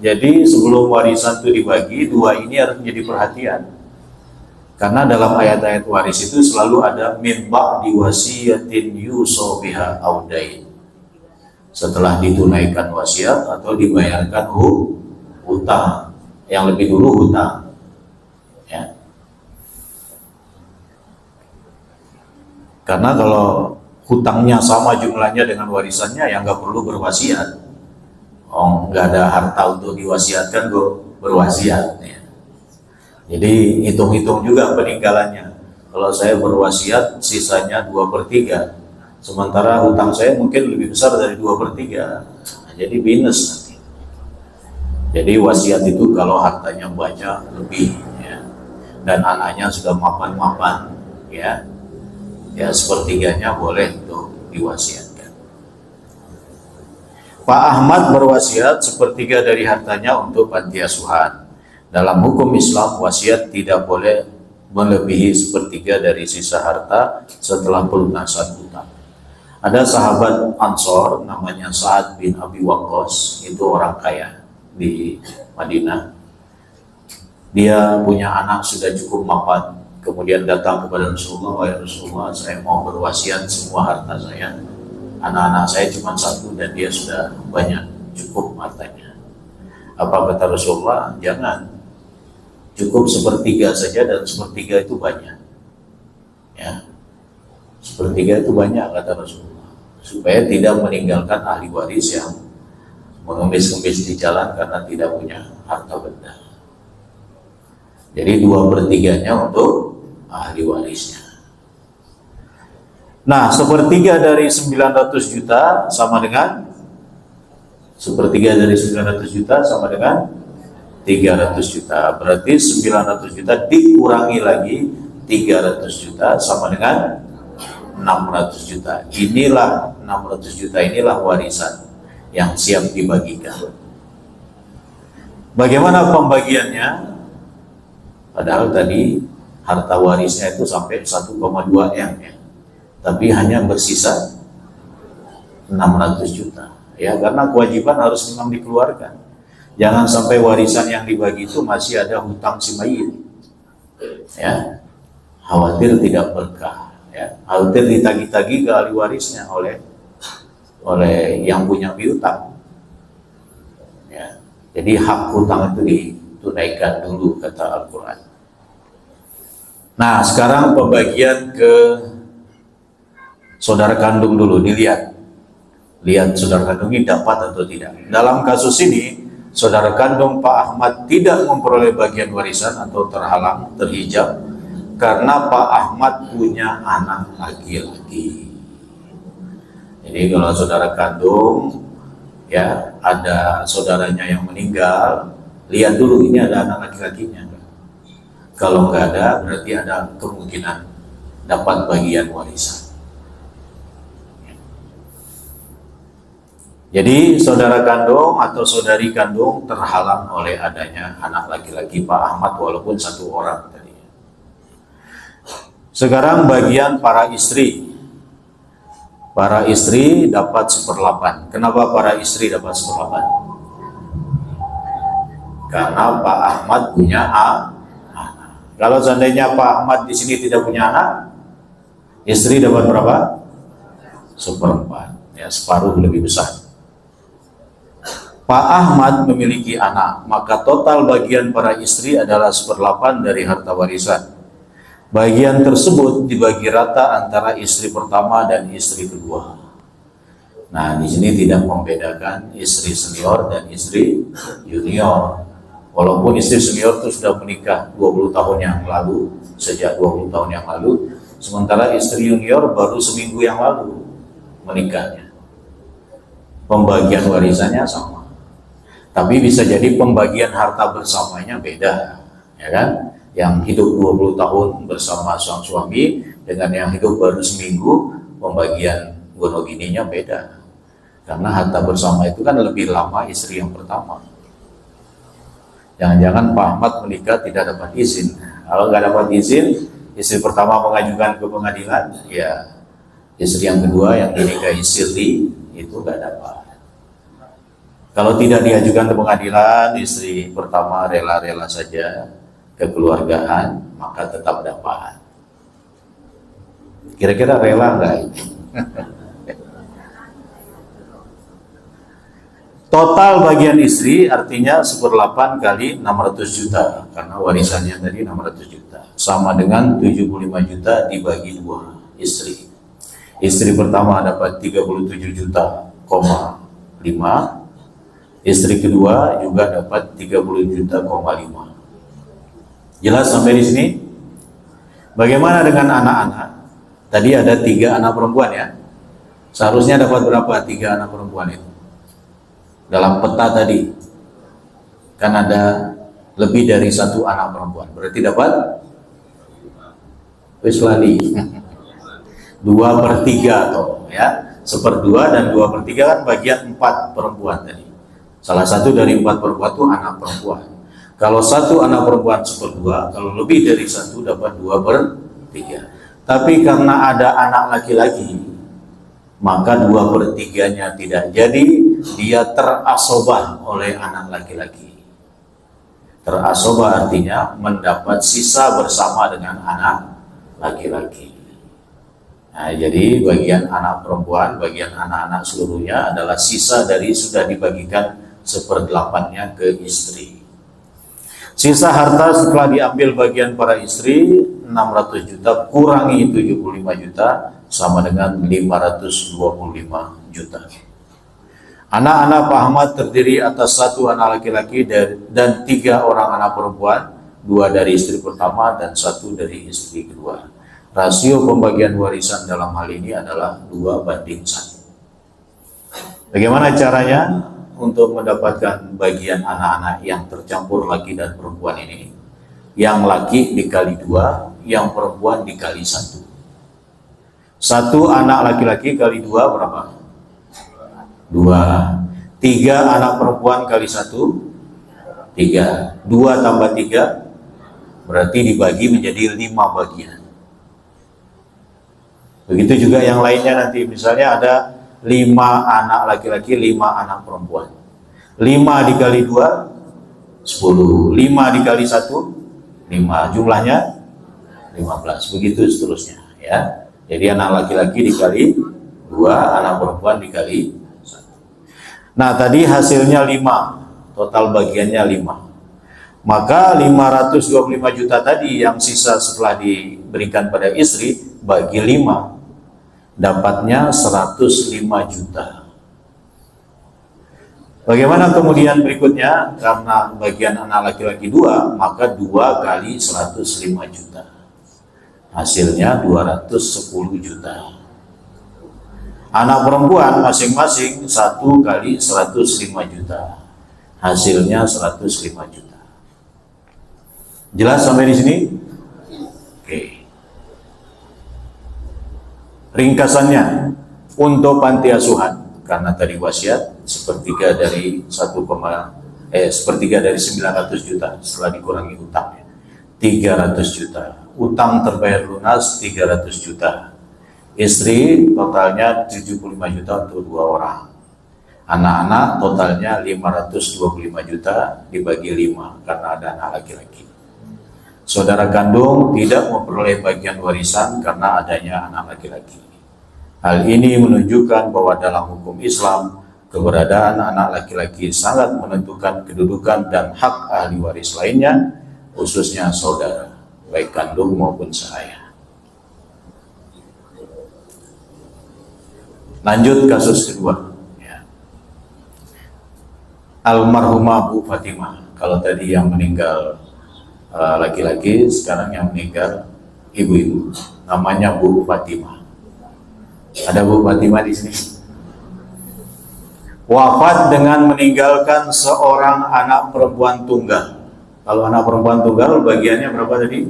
S1: Jadi sebelum warisan itu dibagi, 2 ini harus menjadi perhatian. Karena dalam ayat-ayat waris itu selalu ada min ba'di wasiyatin yuso biha audain. Setelah ditunaikan wasiat atau dibayarkan hutang. Yang lebih dulu hutang. Ya. Karena kalau hutangnya sama jumlahnya dengan warisannya, ya nggak perlu berwasiat. Oh, nggak ada harta untuk diwasiatkan, berwasiat. Ya. Jadi hitung-hitung juga peninggalannya. Kalau saya berwasiat sisanya 2/3, sementara hutang saya mungkin lebih besar dari 2/3. Nah, jadi minus nanti. Jadi wasiat itu kalau hartanya banyak lebih, ya, dan anaknya sudah mapan-mapan, ya, sepertiganya boleh untuk diwasiatkan. Pak Ahmad berwasiat sepertiga dari hartanya untuk panti asuhan. Dalam hukum Islam, wasiat tidak boleh melebihi sepertiga dari sisa harta setelah pelunasan hutang. Ada sahabat Ansor namanya Sa'ad bin Abi Waqqas, itu orang kaya di Madinah. Dia punya anak sudah cukup mapan. Kemudian datang kepada Rasulullah, "Ya Rasulullah, saya mau berwasiat semua harta saya. Anak-anak saya cuma 1 dan dia sudah banyak, cukup hartanya." Apa kata Rasulullah? Jangan. Cukup sepertiga saja, dan sepertiga itu banyak. Ya. Sepertiga itu banyak kata Rasulullah. Supaya tidak meninggalkan ahli waris yang mengemis-ngemis di jalan karena tidak punya harta benda. Jadi 2/3-nya untuk ahli warisnya. Nah, sepertiga dari 900 juta sama dengan sepertiga dari 900 juta sama dengan 300 juta. Berarti 900 juta dikurangi lagi 300 juta sama dengan 600 juta. Inilah 600 juta, inilah warisan yang siap dibagikan. Bagaimana pembagiannya? Padahal tadi harta warisnya itu sampai 1,2 M, ya. Tapi hanya bersisa 600 juta. Ya, karena kewajiban harus memang dikeluarkan. Jangan sampai warisan yang dibagi itu masih ada hutang si mayit. ya, khawatir tidak berkah, ya, khawatir ditagih-tagih ke ahli warisnya oleh yang punya piutang, ya. Jadi hak hutang itu ditunaikan dulu, kata Al-Quran. Nah, sekarang pembagian ke saudara kandung dulu, lihat saudara kandung ini dapat atau tidak. Dalam kasus ini, saudara kandung Pak Ahmad tidak memperoleh bagian warisan atau terhalang, terhijab, karena Pak Ahmad punya anak laki-laki. Jadi kalau saudara kandung, ya, ada saudaranya yang meninggal, lihat dulu ini ada anak laki-lakinya. Kalau nggak ada, berarti ada kemungkinan dapat bagian warisan. Jadi saudara kandung atau saudari kandung terhalang oleh adanya anak laki-laki Pak Ahmad walaupun satu orang tadi. Sekarang bagian para istri. Para istri dapat 1/8. Kenapa para istri dapat 1/8? Karena Pak Ahmad punya anak. Kalau seandainya Pak Ahmad di sini tidak punya anak, istri dapat berapa? 1/4. Ya, separuh lebih besar. Pak Ahmad memiliki anak, maka total bagian para istri adalah 1/8 dari harta warisan. Bagian tersebut dibagi rata antara istri pertama dan istri kedua. Nah, di sini tidak membedakan istri senior dan istri junior. Walaupun istri senior itu sudah menikah 20 tahun yang lalu, sejak 20 tahun yang lalu, sementara istri junior baru seminggu yang lalu menikahnya. Pembagian warisannya sama. Tapi bisa jadi pembagian harta bersamanya beda, ya kan? Yang hidup 20 tahun bersama sang suami dengan yang hidup baru seminggu, pembagian gonogininya beda. Karena harta bersama itu kan lebih lama istri yang pertama. Jangan-jangan Pak Ahmad menikah tidak dapat izin. Kalau nggak dapat izin, istri pertama mengajukan ke pengadilan, ya istri yang kedua yang dinikahi sirri itu nggak dapat. Kalau tidak diajukan ke pengadilan, istri pertama rela-rela saja kekeluargaan, maka tetap dapat. Kira-kira rela nggak ini? Total bagian istri artinya 1/8 kali 600 juta, karena warisannya tadi 600 juta. Sama dengan 75 juta dibagi 2 istri. Istri pertama dapat 37 juta,5. Istri kedua juga dapat 30 juta,5. Jelas sampai di sini? Bagaimana dengan anak-anak? Tadi ada 3 anak perempuan, ya. Seharusnya dapat berapa 3 anak perempuan itu? Dalam peta tadi kan ada lebih dari 1 anak perempuan. Berarti dapat wis lali 2/3 atau ya 1/2 dan 2/3 kan bagian 4 perempuan tadi. Salah satu dari 4 perempuan itu anak perempuan. Kalau 1 anak perempuan 1/2, kalau lebih dari 1 dapat 2/3. Tapi karena ada anak laki-laki, maka 2/3-nya tidak jadi, dia terasobah oleh anak laki-laki. Terasobah artinya mendapat sisa bersama dengan anak laki-laki. Nah, jadi bagian anak perempuan, bagian anak-anak seluruhnya adalah sisa dari sudah dibagikan 1/8-nya ke istri. Sisa harta setelah diambil bagian para istri 600 juta kurangi 75 juta sama dengan 525 juta. Anak-anak Pak Ahmad terdiri atas 1 anak laki-laki dan 3 orang anak perempuan, 2 dari istri pertama dan 1 dari istri kedua. Rasio pembagian warisan dalam hal ini adalah 2/1. Bagaimana caranya untuk mendapatkan bagian anak-anak yang tercampur laki dan perempuan ini? Yang laki dikali 2, yang perempuan dikali 1. 1 anak laki-laki kali 2 berapa? 2. 3 anak perempuan kali 1, 3. 2 tambah 3 berarti dibagi menjadi 5 bagian. Begitu juga yang lainnya nanti, misalnya ada 5 anak laki-laki, 5 anak perempuan. 5 dikali 2, 10. 5 dikali 1, 5, jumlahnya 15, begitu seterusnya ya. Jadi anak laki-laki dikali 2, anak perempuan dikali 1. Nah tadi hasilnya 5, total bagiannya 5. Maka 525 juta tadi yang sisa setelah diberikan pada istri, bagi 5, dapatnya 105 juta. Bagaimana kemudian berikutnya? Karena bagian anak laki-laki 2, maka 2 kali 105 juta. Hasilnya 210 juta. Anak perempuan masing-masing 1 kali 105 juta. Hasilnya 105 juta. Jelas sampai di sini? Oke. Ringkasannya, untuk panti asuhan, karena tadi wasiat sepertiga dari 900 juta setelah dikurangi utang, 300 juta. Utang terbayar lunas 300 juta. Istri totalnya 75 juta untuk 2 orang. Anak-anak totalnya 525 juta dibagi 5 karena ada anak laki-laki. Saudara kandung tidak memperoleh bagian warisan karena adanya anak laki-laki. Hal ini menunjukkan bahwa dalam hukum Islam, keberadaan anak laki-laki sangat menentukan kedudukan dan hak ahli waris lainnya, khususnya saudara, baik kandung maupun seayah. Lanjut kasus kedua. Ya. Almarhumah Bu Fatimah. Kalau tadi yang meninggal laki-laki, sekarang yang meninggal ibu-ibu. Namanya Bu Fatimah. Ada Bu Fatimah di sini. Wafat dengan meninggalkan seorang anak perempuan tunggal. Kalau anak perempuan tunggal bagiannya berapa tadi?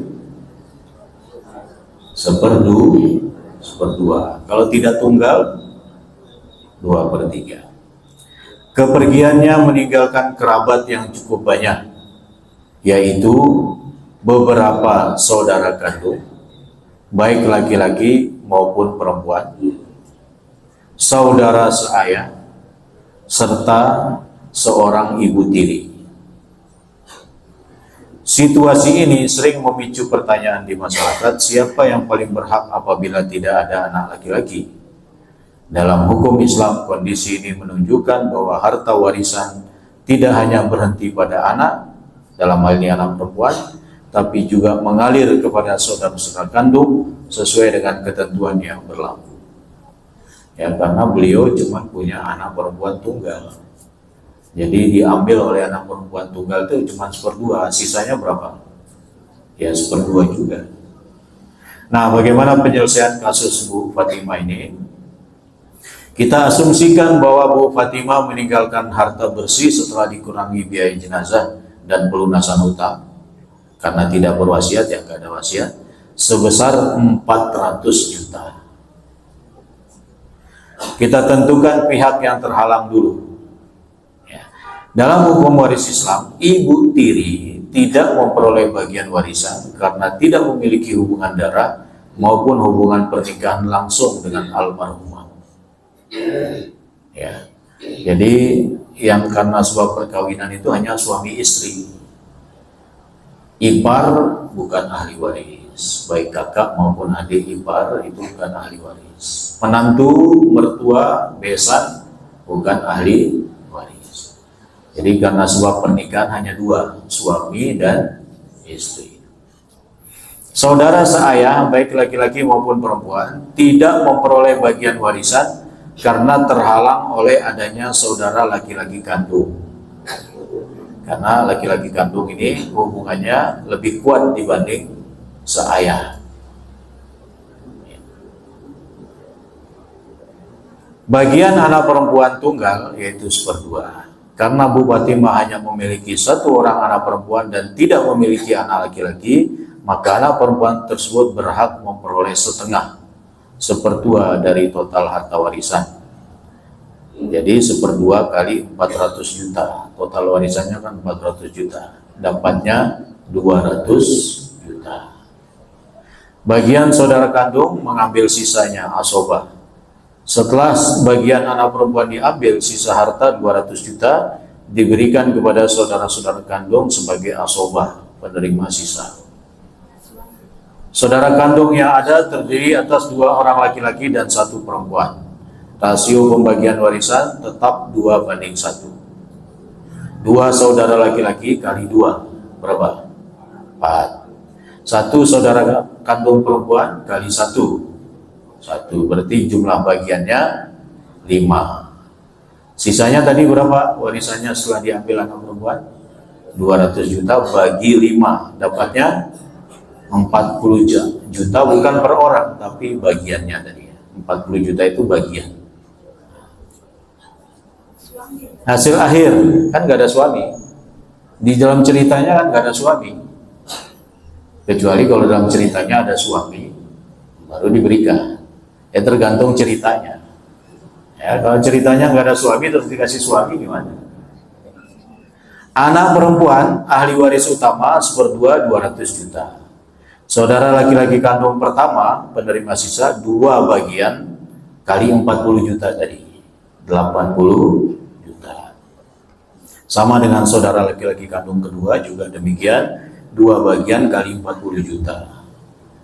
S1: 1/2. Kalau tidak tunggal 2/3. Kepergiannya meninggalkan kerabat yang cukup banyak, yaitu beberapa saudara kandung, baik laki-laki maupun perempuan, saudara seayah, serta seorang ibu tiri. Situasi ini sering memicu pertanyaan di masyarakat, siapa yang paling berhak apabila tidak ada anak laki-laki? Dalam hukum Islam, kondisi ini menunjukkan bahwa harta warisan tidak hanya berhenti pada anak, dalam hal ini anak perempuan, tapi juga mengalir kepada saudara-saudara kandung sesuai dengan ketentuan yang berlaku. Ya, karena beliau cuma punya anak perempuan tunggal. Jadi diambil oleh anak perempuan tunggal itu cuma 1/2, sisanya berapa? Ya 1/2 juga. Nah, bagaimana penyelesaian kasus Bu Fatimah ini? Kita asumsikan bahwa Bu Fatimah meninggalkan harta bersih setelah dikurangi biaya jenazah dan pelunasan hutang, karena tidak berwasiat, ya nggak ada wasiat, sebesar 400 juta. Kita tentukan pihak yang terhalang dulu. Dalam hukum waris Islam, ibu tiri tidak memperoleh bagian warisan karena tidak memiliki hubungan darah maupun hubungan pernikahan langsung dengan almarhumah. Ya, jadi yang karena sebab perkawinan itu hanya suami istri. Ipar bukan ahli waris, baik kakak maupun adik ipar itu bukan ahli waris. Menantu, mertua, besan bukan ahli waris. Jadi karena sebab pernikahan hanya 2, suami dan istri. Saudara seayah, baik laki-laki maupun perempuan, tidak memperoleh bagian warisan karena terhalang oleh adanya saudara laki-laki kandung. Karena laki-laki kandung ini hubungannya lebih kuat dibanding seayah. Bagian anak perempuan tunggal yaitu 1/2. Karena Bu Fatimah hanya memiliki 1 orang anak perempuan dan tidak memiliki anak laki-laki, maka anak perempuan tersebut berhak memperoleh setengah, 1/2 dari total harta warisan. Jadi 1/2 kali 400 juta, total warisannya kan 400 juta, dapatnya 200 juta. Bagian saudara kandung mengambil sisanya asobah. Setelah bagian anak perempuan diambil, sisa harta 200 juta diberikan kepada saudara-saudara kandung sebagai asobah, penerima sisa. Saudara kandung yang ada terdiri atas 2 orang laki-laki dan 1 perempuan. Rasio pembagian warisan tetap 2:1. 2 saudara laki-laki kali 2 berapa? 4. 1 saudara kandung perempuan kali 1. 1 berarti jumlah bagiannya 5. Sisanya tadi berapa warisannya setelah diambil anak perempuan? 200 juta bagi 5, dapatnya 40 juta, bukan per orang tapi bagiannya tadi. 40 juta itu bagian. Hasil akhir kan gak ada suami. Di dalam ceritanya kan gak ada suami. Kecuali kalau dalam ceritanya ada suami baru diberikan. Ya tergantung ceritanya. Ya, kalau ceritanya nggak ada suami terus dikasih suami gimana? Anak perempuan ahli waris utama 1/2 200 juta. Saudara laki-laki kandung pertama penerima sisa 2 bagian kali 40 juta tadi, 80 juta. Sama dengan saudara laki-laki kandung kedua juga demikian, 2 bagian kali 40 juta,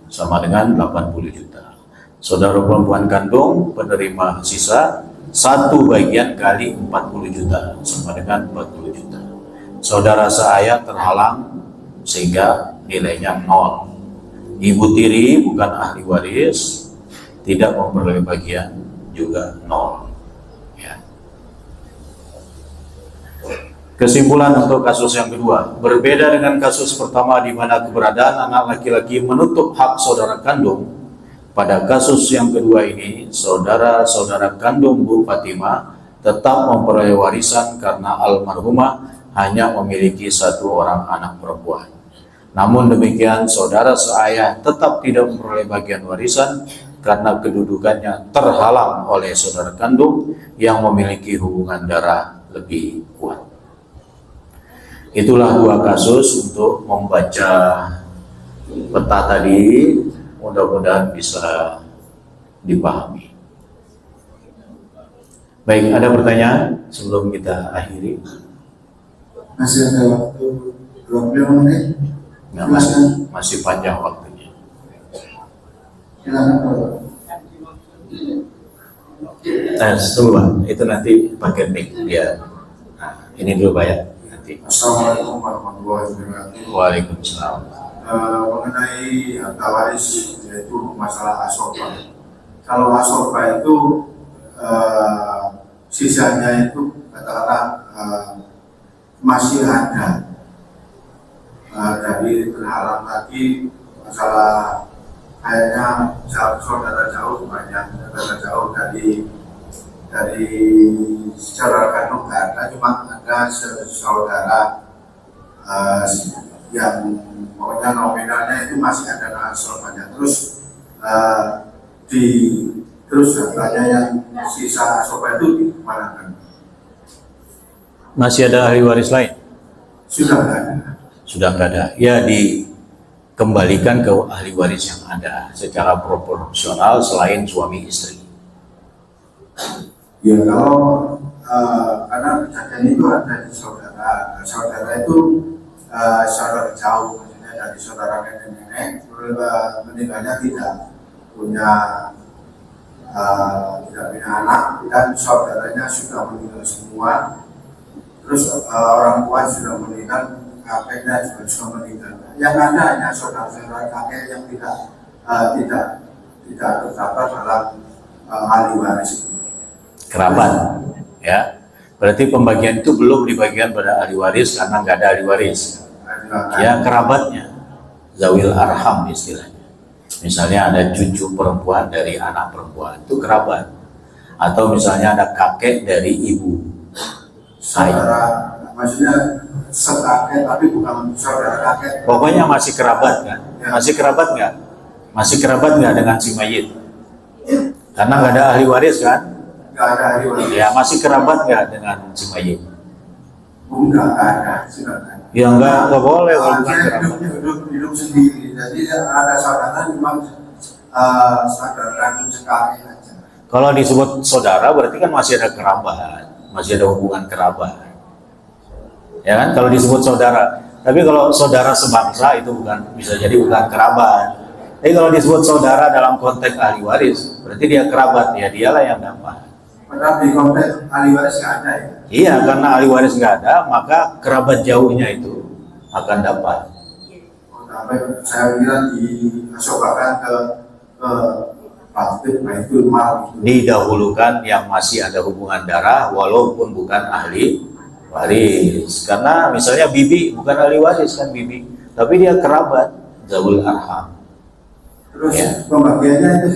S1: sama dengan 80 juta. Saudara perempuan kandung penerima sisa 1 bagian kali 40 juta, sama dengan 40 juta. Saudara seayah terhalang sehingga nilainya 0. Ibu tiri bukan ahli waris, tidak memperoleh bagian, juga 0. Ya. Kesimpulan untuk kasus yang kedua, berbeda dengan kasus pertama di mana keberadaan anak laki-laki menutup hak saudara kandung. Pada kasus yang kedua ini, saudara-saudara kandung Bu Fatimah tetap memperoleh warisan karena almarhumah hanya memiliki 1 orang anak perempuan. Namun demikian, saudara seayah tetap tidak memperoleh bagian warisan karena kedudukannya terhalang oleh saudara kandung yang memiliki hubungan darah lebih kuat. Itulah 2 kasus untuk membaca peta tadi, mudah-mudahan bisa dipahami. Baik, ada pertanyaan sebelum kita akhiri?
S2: Masih ada waktu 20 menit?
S1: Nggak, masih panjang waktunya.
S2: Silakan Pak.
S1: Tunggu Pak, itu nanti pakai mic dia. Nah, ini dulu Pak ya. Nanti.
S2: Assalamualaikum warahmatullahi wabarakatuh.
S1: Waalaikumsalam.
S2: Mengenai harta waris, yaitu masalah asoba. Kalau asoba itu sisanya itu katakanlah masih ada dari terhalang lagi masalah kayaknya saudara jauh banyak, saudara jauh dari saudara kandung nggak ada, cuma ada saudara yang pokoknya nominalnya itu masih ada asobanya. Terus hartanya yang sisa asoba itu mana kan?
S1: Masih ada ahli waris lain?
S2: Sudah nggak ada.
S1: Sudah nggak ada. Ya dikembalikan ke ahli waris yang ada secara proporsional selain suami istri.
S2: Ya kalau karena kejadian itu ada di saudara, saudara itu saudara jauh, maksudnya dari saudara nenek-nenek, meninggalnya tidak punya anak dan saudaranya sudah meninggal semua. Terus orang tua sudah meninggal, kakeknya juga sudah meninggal. Yang ada hanya saudara-saudara kakek yang tidak terdaftar dalam ahli waris itu.
S1: Kerabat, ya. Berarti pembagian itu belum dibagikan pada ahli waris karena nggak ada ahli waris. Ya kerabatnya, zawil arham istilahnya. Misalnya ada cucu perempuan dari anak perempuan, itu kerabat. Atau misalnya ada kakek dari ibu.
S2: Saudara, maksudnya sekakek tapi bukan saudara kakek.
S1: Pokoknya masih kerabat kan? Masih kerabat nggak? Masih kerabat nggak dengan si mayit? Karena nggak ada ahli waris kan?
S2: Nggak ada ahli waris.
S1: Ya masih kerabat nggak dengan si mayit?
S2: Enggak ada, sudah ada.
S1: Ya nggak boleh kalau bukan kerabat.
S2: Hidup sendiri. Jadi ada saudara memang saudara kandung sekali aja.
S1: Kalau disebut saudara berarti kan masih ada kerabat, masih ada hubungan kerabat. Ya kan kalau disebut saudara. Tapi kalau saudara sebangsa itu bukan, bisa jadi bukan kerabat. Tapi kalau disebut saudara dalam konteks ahli waris, berarti dia kerabat, ya dialah yang dapat.
S2: Padahal di konteks ahli waris nggak ada ya.
S1: Iya, karena ahli waris nggak ada, maka kerabat jauhnya itu akan dapat.
S2: Sampai saya kira diasobakan ke Baitul Mal.
S1: Didahulukan yang masih ada hubungan darah, walaupun bukan ahli waris. Karena misalnya bibi bukan ahli waris kan bibi, tapi dia kerabat, zawul arham.
S2: Terus
S1: Ya.
S2: pembagiannya itu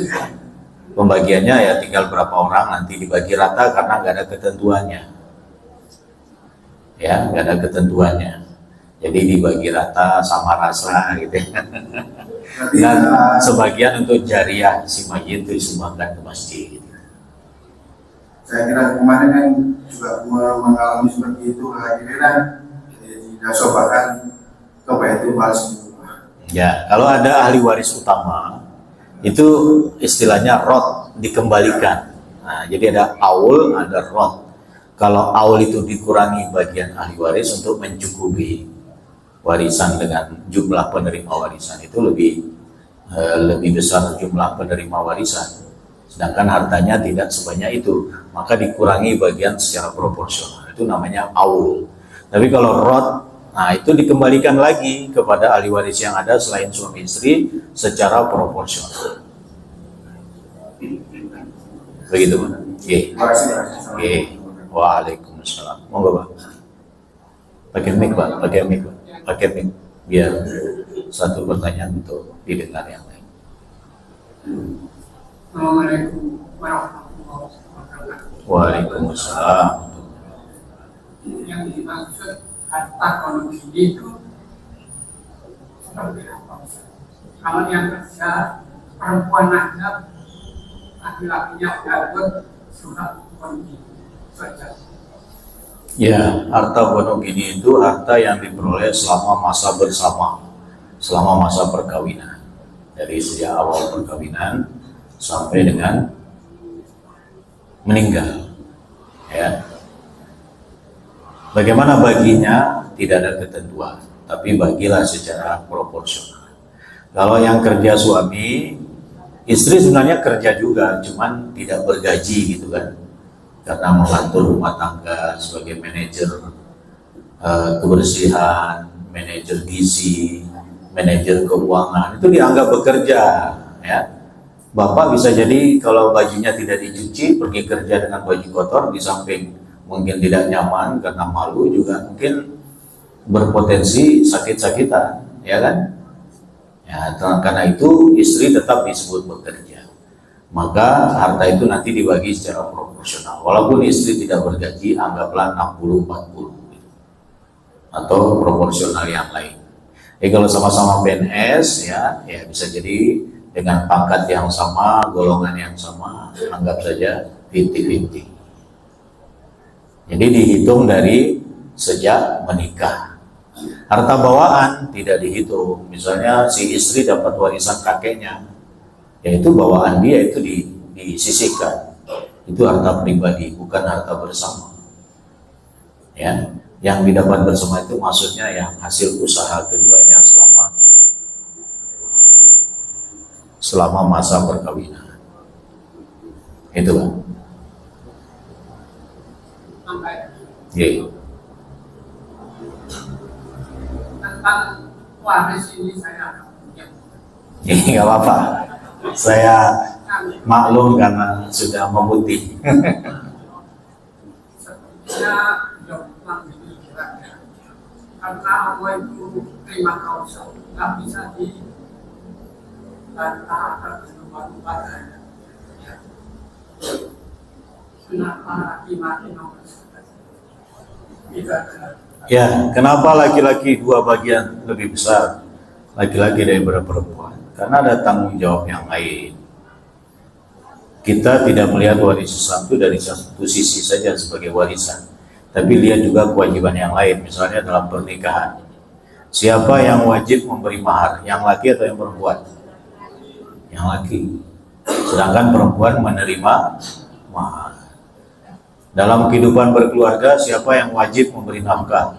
S1: Pembagiannya ya tinggal berapa orang nanti dibagi rata karena nggak ada ketentuannya. Ya, nggak ada ketentuannya. Jadi dibagi rata sama rasa gitu.
S2: berarti
S1: Dan sebagian untuk jariah si mayit itu disumbangkan ke masjid.
S2: saya kira kemarin kan juga mengalami seperti itu, akhirnya diasobakan ke Baitul Mal semua.
S1: Ya, kalau ada ahli waris utama itu istilahnya rot dikembalikan. Nah, jadi ada aul, ada rot. Kalau aul itu dikurangi bagian ahli waris untuk mencukupi warisan dengan jumlah penerima warisan itu lebih besar jumlah penerima warisan. Sedangkan hartanya tidak sebanyak itu, maka dikurangi bagian secara proporsional. Itu namanya aul. Tapi kalau rot, nah itu dikembalikan lagi kepada ahli waris yang ada selain suami istri secara proporsional. Begitu, Pak? Oke.
S2: Terima kasih.
S1: Oke. Waalaikumsalam. Monggo, Pak. Pakai mic, Pak. Pakai mic, Pak. Pakai mic. Biar satu pertanyaan untuk didengar yang lain.
S3: Assalamualaikum warahmatullahi wabarakatuh.
S1: Waalaikumsalam.
S3: Yang dimaksud harta kondisi itu seperti apa? Kalau yang kerja perempuan aja, laki-lakinya dapat surat kondisi saja.
S1: Ya, harta bonogini itu harta yang diperoleh selama masa bersama, selama masa perkawinan. Dari sejak awal perkawinan sampai dengan meninggal. Ya. Bagaimana baginya tidak ada ketentuan, tapi bagilah secara proporsional. Kalau yang kerja suami, istri sebenarnya kerja juga, cuman tidak bergaji gitu kan, karena membantu rumah tangga sebagai manajer kebersihan, manajer gizi, manajer keuangan, itu dianggap bekerja. Ya, bapak bisa jadi kalau bajunya tidak dicuci, pergi kerja dengan baju kotor, di samping mungkin tidak nyaman karena malu, juga mungkin berpotensi sakit-sakitan, ya kan? Ya, karena itu istri tetap disebut bekerja. Maka harta itu nanti dibagi secara proporsional. Walaupun istri tidak bergaji, anggaplah 60-40 atau proporsional yang lain. Jadi kalau sama-sama PNS ya bisa jadi dengan pangkat yang sama, golongan yang sama, anggap saja 50-50. Jadi dihitung dari sejak menikah. Harta bawaan tidak dihitung. Misalnya si istri dapat warisan kakeknya, yaitu bawaan dia itu disisihkan. Itu harta pribadi, bukan harta bersama. Ya, yang didapat bersama itu maksudnya yang hasil usaha keduanya selama masa perkawinan. Itu kan.
S3: Sampai
S1: Yeah.
S3: tentang waris ini saya akan punya.
S1: Ini nggak apa-apa. Saya maklum karena sudah memutih.
S3: Sepertinya jomplang ini kira-kira. Karena Allah itu terima kausa, nggak bisa dibantah atau berubah-ubah. Kenapa laki-laki nomor tidak ada?
S1: Ya, kenapa laki-laki dua bagian lebih besar laki-laki daripada perempuan? Karena ada tanggung jawab yang lain. Kita tidak melihat waris Islam itu dari satu sisi saja sebagai warisan, tapi lihat juga kewajiban yang lain. Misalnya dalam pernikahan, siapa yang wajib memberi mahar? Yang laki atau yang perempuan? Yang laki. Sedangkan perempuan menerima mahar. Dalam kehidupan berkeluarga, siapa yang wajib memberi nafkah?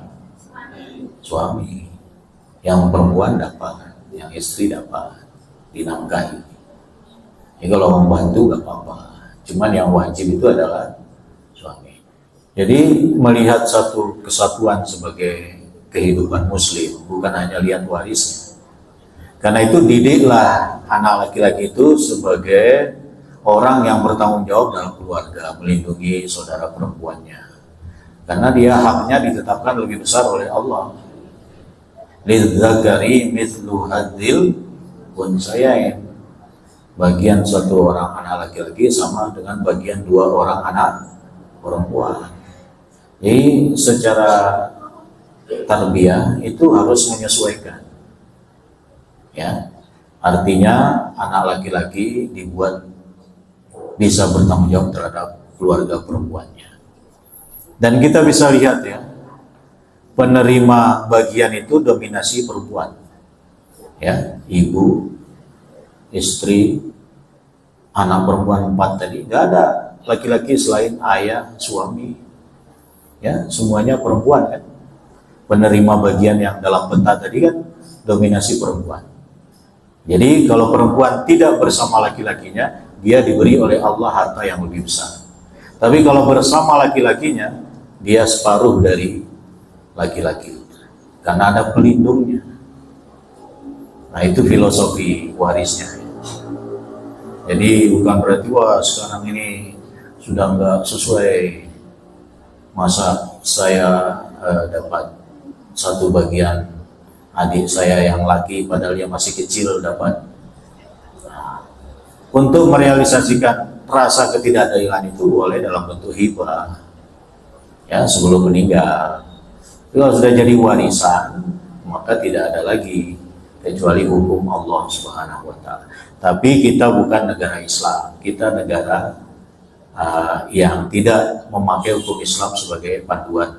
S1: Suami. Yang perempuan dapat, yang istri dapat. dinafkahi. Jadi kalau membantu nggak apa-apa. Cuman yang wajib itu adalah suami. Jadi melihat satu kesatuan sebagai kehidupan muslim, bukan hanya lihat warisnya. Karena itu didiklah anak laki-laki itu sebagai orang yang bertanggung jawab dalam keluarga, melindungi saudara perempuannya. Karena dia haknya ditetapkan lebih besar oleh Allah. Lidzakari mithlu hadzil unsayain. Bagian satu orang anak laki-laki sama dengan bagian dua orang anak perempuan. Jadi secara tarbiyah itu harus menyesuaikan. Ya, artinya anak laki-laki dibuat bisa bertanggung jawab terhadap keluarga perempuannya. Dan kita bisa lihat ya, penerima bagian itu dominasi perempuan. Ya, ibu, istri, anak perempuan 4 tadi, nggak ada laki-laki selain ayah, suami. Ya, semuanya perempuan kan. Penerima bagian yang dalam peta tadi kan dominasi perempuan. Jadi kalau perempuan tidak bersama laki-lakinya, dia diberi oleh Allah harta yang lebih besar. Tapi kalau bersama laki-lakinya, dia separuh dari laki-laki. Karena ada pelindungnya. Nah itu filosofi warisnya. Jadi bukan berarti wah sekarang ini sudah nggak sesuai, masa saya dapat satu bagian, adik saya yang laki padahal dia masih kecil dapat. Nah, untuk merealisasikan rasa ketidakadilan itu boleh dalam bentuk hibah, ya sebelum meninggal. Kalau sudah jadi warisan maka tidak ada lagi kecuali hukum Allah Subhanahu wa Ta'ala. Tapi kita bukan negara Islam, kita negara yang tidak memakai hukum Islam sebagai panduan.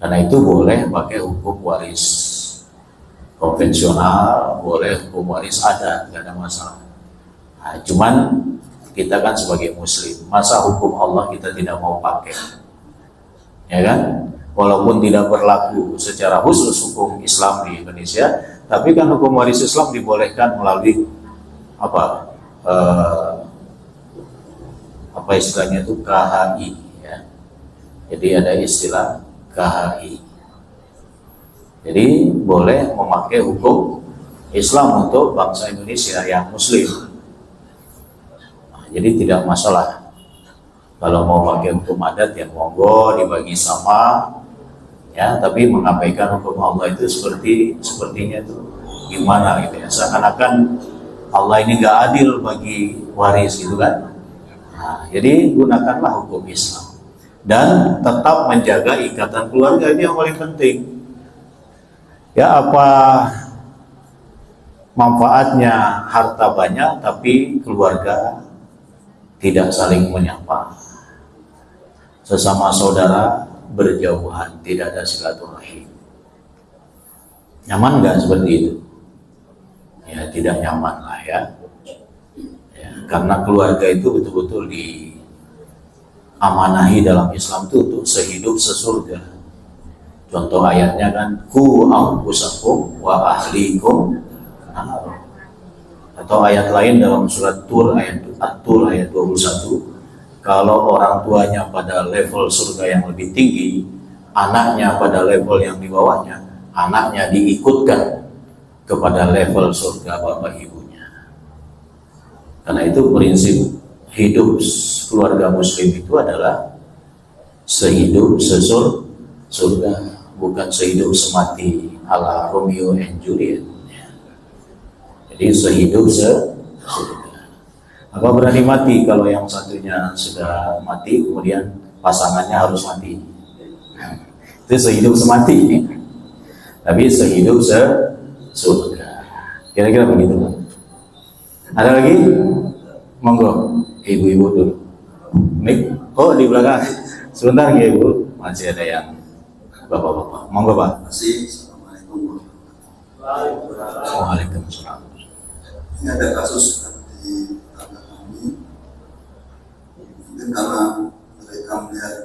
S1: Karena itu boleh pakai hukum waris konvensional, boleh hukum waris adat, tidak ada masalah. Nah, cuman kita kan sebagai muslim, masa hukum Allah kita tidak mau pakai, ya kan? Walaupun tidak berlaku secara khusus hukum Islam di Indonesia, tapi kan hukum waris Islam dibolehkan melalui apa istilahnya itu KHI, ya. Jadi ada istilah KHI. Jadi boleh memakai hukum Islam untuk bangsa Indonesia yang muslim. Nah, jadi tidak masalah. Kalau mau pakai hukum adat ya monggo, dibagi sama, ya. Tapi mengabaikan hukum Allah itu sepertinya itu gimana gitu ya? Seakan-akan Allah ini nggak adil bagi waris gitu kan? Nah, jadi gunakanlah hukum Islam dan tetap menjaga ikatan keluarga, ini yang paling penting. Ya, apa manfaatnya harta banyak tapi keluarga tidak saling menyapa, sesama saudara berjauhan, tidak ada silaturahim. Nyaman nggak seperti itu? Ya tidak nyaman lah ya. Karena keluarga itu betul-betul diamanahi dalam Islam itu untuk sehidup sesurga. Contoh ayatnya kan, ku anfusakum wa ahlikum. Atau ayat lain dalam surat Tur ayat 21, kalau orang tuanya pada level surga yang lebih tinggi, anaknya pada level yang di bawahnya, anaknya diikutkan kepada level surga bapak ibunya. Karena itu prinsip hidup keluarga muslim itu adalah sehidup surga, bukan sehidup semati ala Romeo and Juliet. Jadi sehidup surga. Apa berani mati kalau yang satunya sudah mati kemudian pasangannya harus mati? Itu sehidup semati. Tapi sehidup surga. Kira-kira begitu. Ada lagi? Monggo, ibu-ibu dulu. Mik, oh di belakang. Sebentar ya ibu, masih ada yang bapak-bapak. Monggo pak.
S2: Assalamualaikum.
S1: Waalaikumsalam.
S2: Ini ada kasus di tetangga kami. Mungkin karena mereka melihat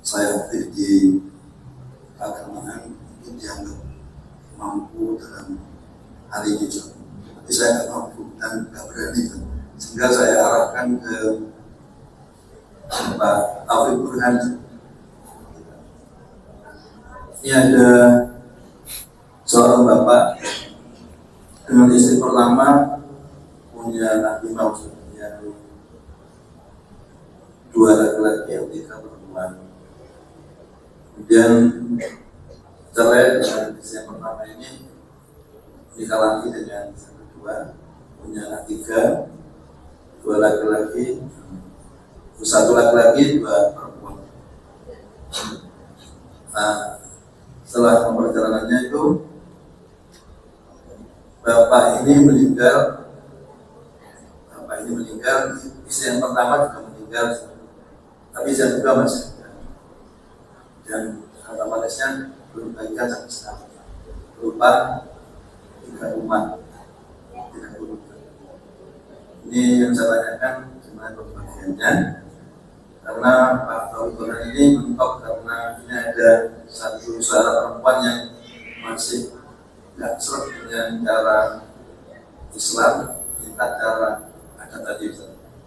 S2: saya aktif di keagamaan, mungkin dianggap mampu dalam hari ini. Tapi saya tidak tahu ke Pak Taufik Burhan. Ini ada seorang bapak dengan istri pertama punya anak 5, punya 2 laki-laki yang 3 perempuan. Kemudian cerai dengan istri yang pertama ini, nikah lagi dengan istri kedua, punya anak 3, 2 laki-laki, 1 laki-laki, 2 perempuan. Nah, setelah perjalanannya itu bapak ini meninggal, istri yang pertama juga meninggal, tapi istri yang kedua masih ada. Dan kata manisnya belum bagikan sampai sekarang, berupa 3 rumah. Ini yang saya tanyakan gimana pembagiannya, karena Pak Taufik ini mentok karena ini ada satu saudara perempuan yang masih tidak serap dengan cara Islam, minta cara ada tadi,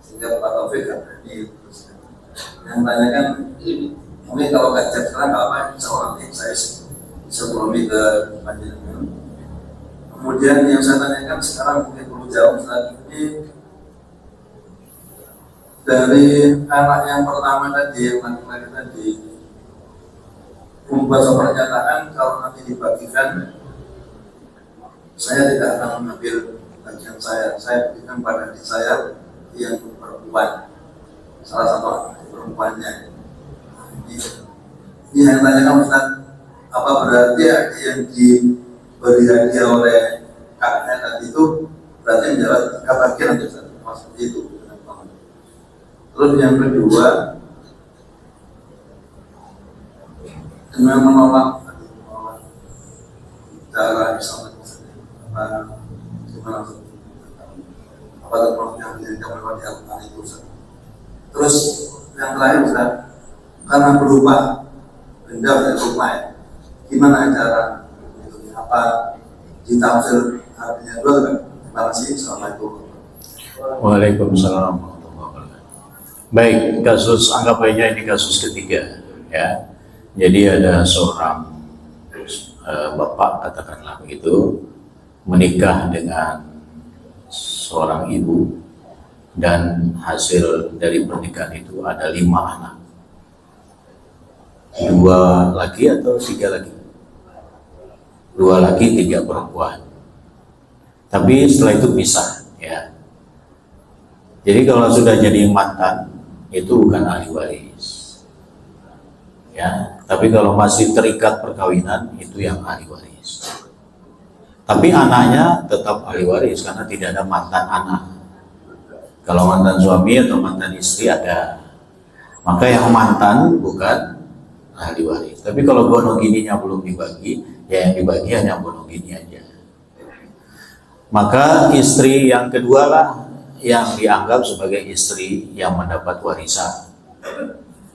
S2: sehingga Pak Taufik tidak berani. Yang tanyakan, mungkin kalau gajah sekarang nggak apa, insya Allah nanti saya sebelum ke panjenengan. Kemudian yang saya tanyakan sekarang mungkin perlu jawab saat ini, dari anak yang pertama tadi, yang laki-laki tadi, membuat suatu pernyataan kalau nanti dibagikan, saya tidak akan mengambil bagian saya berikan pada adik saya yang perempuan, salah satu adik perempuannya. Ini yang tanyakan Ustaz, apa berarti adik yang diberi hadiah oleh kakaknya tadi itu berarti menjawab 3 bagian atau Ustaz? Maksud itu. Terus yang kedua, dengan menolak cara Islam, gimana apa yang diberikan oleh Al-Quran itu. Terus yang terakhir Ustaz, karena berupa benda dan rumah ya, gimana cara itu, apa ditafsir artinya dulu kan? Terima kasih. Assalamualaikum.
S1: Waalaikumsalam. Baik, kasus anggap aja ini kasus ketiga ya. Jadi ada seorang bapak, katakanlah begitu, menikah dengan seorang ibu, dan hasil dari pernikahan itu ada 5 anak, 2 laki atau 3 laki, 2 laki 3 perempuan. Tapi setelah itu pisah ya. Jadi kalau sudah jadi mantan itu bukan ahli waris ya, tapi kalau masih terikat perkawinan itu yang ahli waris. Tapi anaknya tetap ahli waris karena tidak ada mantan anak. Kalau mantan suami atau mantan istri ada, maka yang mantan bukan ahli waris. Tapi kalau gonogininya belum dibagi, ya yang dibagi hanya gonogini aja. Maka istri yang kedua lah yang dianggap sebagai istri yang mendapat warisan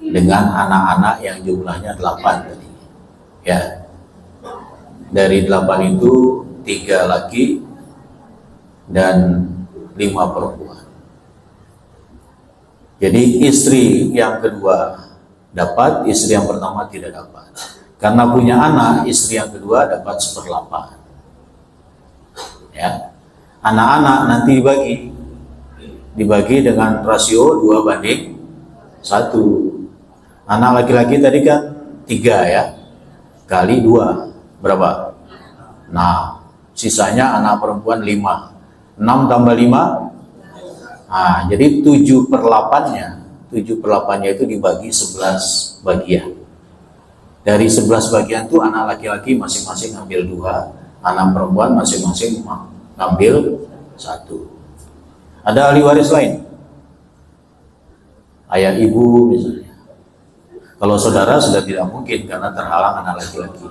S1: dengan anak-anak yang jumlahnya 8 tadi. Ya. Dari 8 itu 3 laki dan 5 perempuan. Jadi istri yang kedua dapat, istri yang pertama tidak dapat. Karena punya anak, istri yang kedua dapat 1/8. Ya. Anak-anak nanti dibagi dengan rasio 2:1. Anak laki-laki tadi kan 3 ya, kali 2 berapa? Nah, sisanya anak perempuan 5. 6 tambah 5, nah jadi 7/8-nya itu dibagi 11 bagian. Dari 11 bagian itu anak laki-laki masing-masing ambil 2, anak perempuan masing-masing ambil 1. Ada ahli waris lain, ayah ibu misalnya. Kalau saudara sudah tidak mungkin karena terhalang anak laki-laki.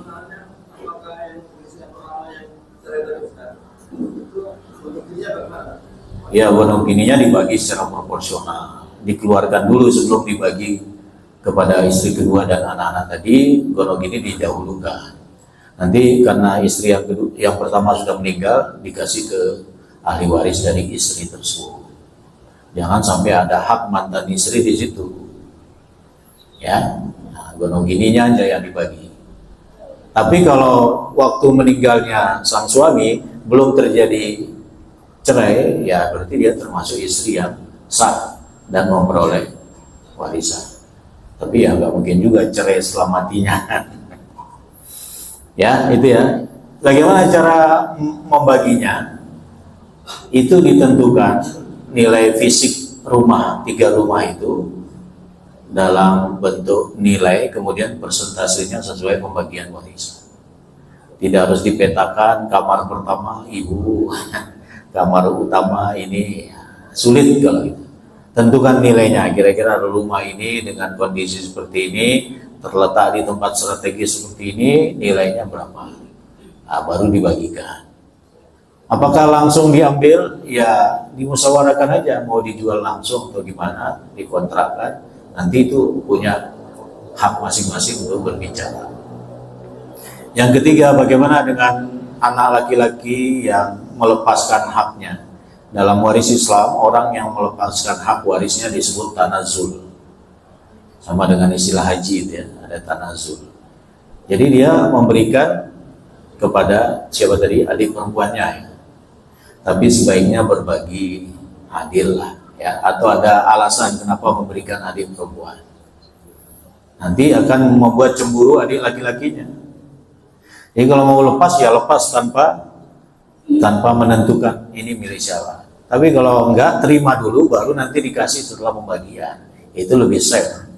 S1: Ya, gonogininya dibagi secara proporsional, dikeluarkan dulu sebelum dibagi kepada istri kedua dan anak-anak tadi. Gonogini didahulukan. Nanti karena istri yang pertama sudah meninggal, dikasih ke ahli waris dari istri tersebut. Jangan sampai ada hak mantan istri di situ. Ya, nah, gonong gininya aja yang dibagi. Tapi kalau waktu meninggalnya sang suami belum terjadi cerai, ya berarti dia termasuk istri yang sah dan memperoleh warisan. Tapi ya nggak mungkin juga cerai setelah matinya. Ya, itu ya. Bagaimana cara membaginya? Itu ditentukan nilai fisik rumah, 3 rumah itu dalam bentuk nilai, kemudian persentasenya sesuai pembagian warisan. Tidak harus dipetakan kamar pertama ibu, kamar utama ini, sulit kalau itu. Tentukan nilainya, kira-kira rumah ini dengan kondisi seperti ini, terletak di tempat strategis seperti ini, nilainya berapa? Nah, baru dibagikan. Apakah langsung diambil? Ya dimusyawarahkan aja, mau dijual langsung atau gimana, dikontrakkan. Nanti itu punya hak masing-masing untuk berbicara. Yang ketiga, bagaimana dengan anak laki-laki yang melepaskan haknya? Dalam waris Islam, orang yang melepaskan hak warisnya disebut tanazul. Sama dengan istilah haji itu ya, ada tanazul. Jadi dia memberikan kepada siapa tadi, adik perempuannya ya. Tapi sebaiknya berbagi adil lah ya, atau ada alasan kenapa memberikan adik perempuan. Nanti akan membuat cemburu adik laki-lakinya. Jadi kalau mau lepas ya lepas tanpa menentukan ini milik siapa. Tapi kalau enggak, terima dulu baru nanti dikasih setelah pembagian. Itu lebih safe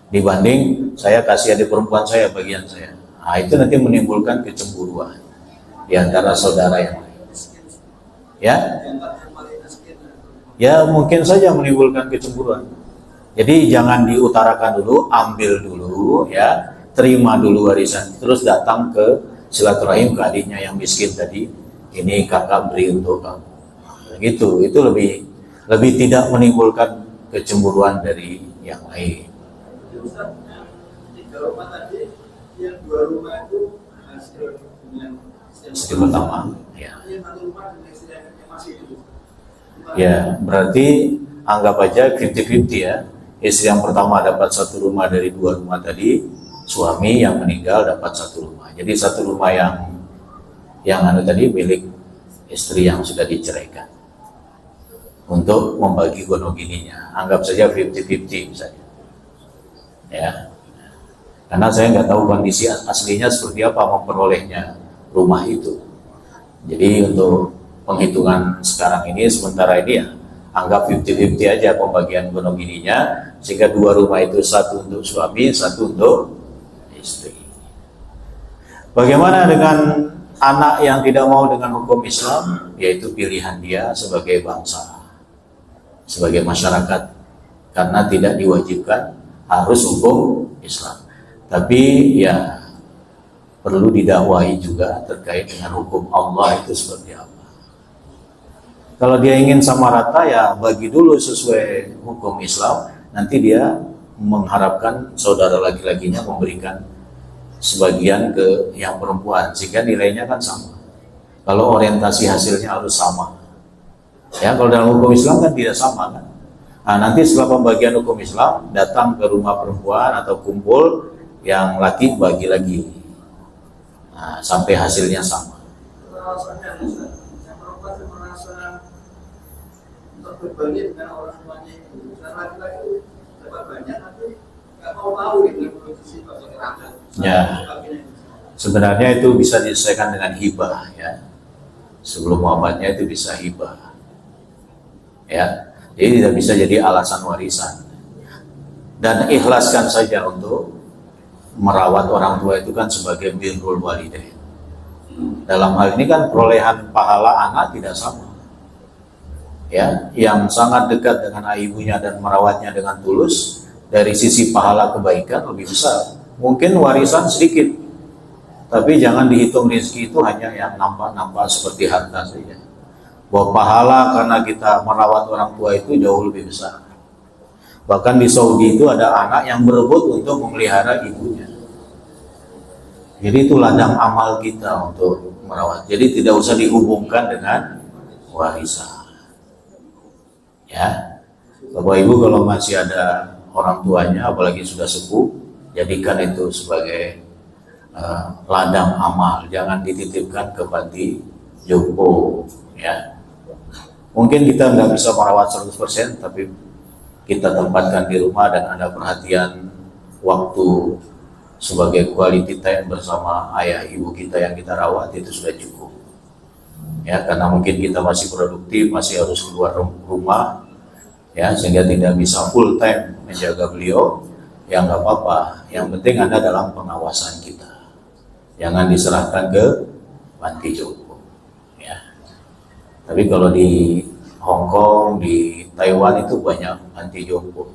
S1: dibanding saya kasih adik perempuan saya bagian saya. Nah, itu nanti menimbulkan kecemburuan di antara saudara yang lain. Ya mungkin saja menimbulkan kecemburuan. Jadi jangan diutarakan dulu, ambil dulu ya, terima dulu warisan, terus datang ke silaturahim ke adiknya yang miskin tadi, ini kakak beri untuk kamu. Gitu, itu lebih tidak menimbulkan kecemburuan dari yang lain.
S4: Yang 2 rumah itu hasil dengan
S1: Istri pertama, ya. Ya, berarti anggap aja 50-50 ya. Istri yang pertama dapat 1 rumah dari 2 rumah tadi, suami yang meninggal dapat 1 rumah. Jadi 1 rumah yang tadi milik istri yang sudah diceraikan. Untuk membagi gonogininya, anggap saja 50-50 misalnya. Ya. Karena saya nggak tahu kondisi aslinya seperti apa memperolehnya rumah itu. Jadi untuk penghitungan sekarang ini, sementara ini ya anggap 50-50 aja pembagian gonogininya, sehingga 2 rumah itu 1 untuk suami, 1 untuk istri. Bagaimana dengan anak yang tidak mau dengan hukum Islam? Yaitu pilihan dia sebagai bangsa, sebagai masyarakat, karena tidak diwajibkan harus hukum Islam. Tapi ya perlu didakwahi juga terkait dengan hukum Allah itu seperti apa. Kalau dia ingin sama rata ya bagi dulu sesuai hukum Islam, nanti dia mengharapkan saudara laki-lakinya memberikan sebagian ke yang perempuan sehingga nilainya kan sama. Kalau orientasi hasilnya harus sama. Ya, kalau dalam hukum Islam kan tidak sama kan. Nah, nanti setelah pembagian hukum Islam datang ke rumah perempuan atau kumpul, yang laki bagi lagi. Nah, sampai hasilnya sama.
S4: Alasannya yang perempuan merasa terbebani dengan orang tuanya itu, dan laki-laki dapat banyak tapi nggak mau tahu dengan kondisi bagi kerangka.
S1: Ya, sebenarnya itu bisa diselesaikan dengan hibah ya. Sebelum wafatnya itu bisa hibah. Ya, jadi tidak bisa jadi alasan warisan. Dan ikhlaskan saja untuk merawat orang tua itu kan sebagai birrul walidain. Dalam hal ini kan perolehan pahala anak tidak sama. Ya, yang sangat dekat dengan ibunya dan merawatnya dengan tulus, dari sisi pahala kebaikan lebih besar. Mungkin warisan sedikit, tapi jangan dihitung rezeki itu hanya yang nampak-nampak seperti harta saja. Bahwa pahala karena kita merawat orang tua itu jauh lebih besar. Bahkan di Saudi itu ada anak yang berebut untuk memelihara ibunya. Jadi itu ladang amal kita untuk merawat. Jadi tidak usah dihubungkan dengan warisan. Ya, Bapak Ibu kalau masih ada orang tuanya, apalagi sudah sepuh, jadikan itu sebagai ladang amal, jangan dititipkan ke panti jompo, ya. Mungkin kita nggak bisa merawat 100%, tapi kita tempatkan di rumah dan ada perhatian waktu sebagai quality time bersama ayah ibu kita yang kita rawat, itu sudah cukup. Ya, karena mungkin kita masih produktif, masih harus keluar rumah, ya, sehingga tidak bisa full time menjaga beliau. Ya nggak apa-apa, yang penting Anda dalam pengawasan kita. Jangan diserahkan ke panti jompo, ya. Tapi kalau di Hong Kong, di Taiwan itu banyak panti jompo,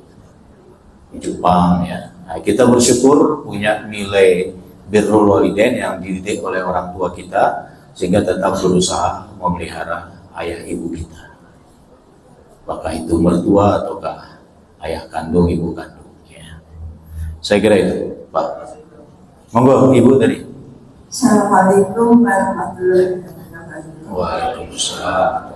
S1: di Jepang, ya. Nah, kita bersyukur punya nilai birrul walidain yang dididik oleh orang tua kita, sehingga tetap berusaha memelihara ayah ibu kita, apakah itu mertua ataukah ayah kandung, ibu kandung, ya. Saya kira itu, Pak. Monggo Ibu tadi.
S5: Assalamualaikum warahmatullahi wabarakatuh.
S1: Waalaikumsalam.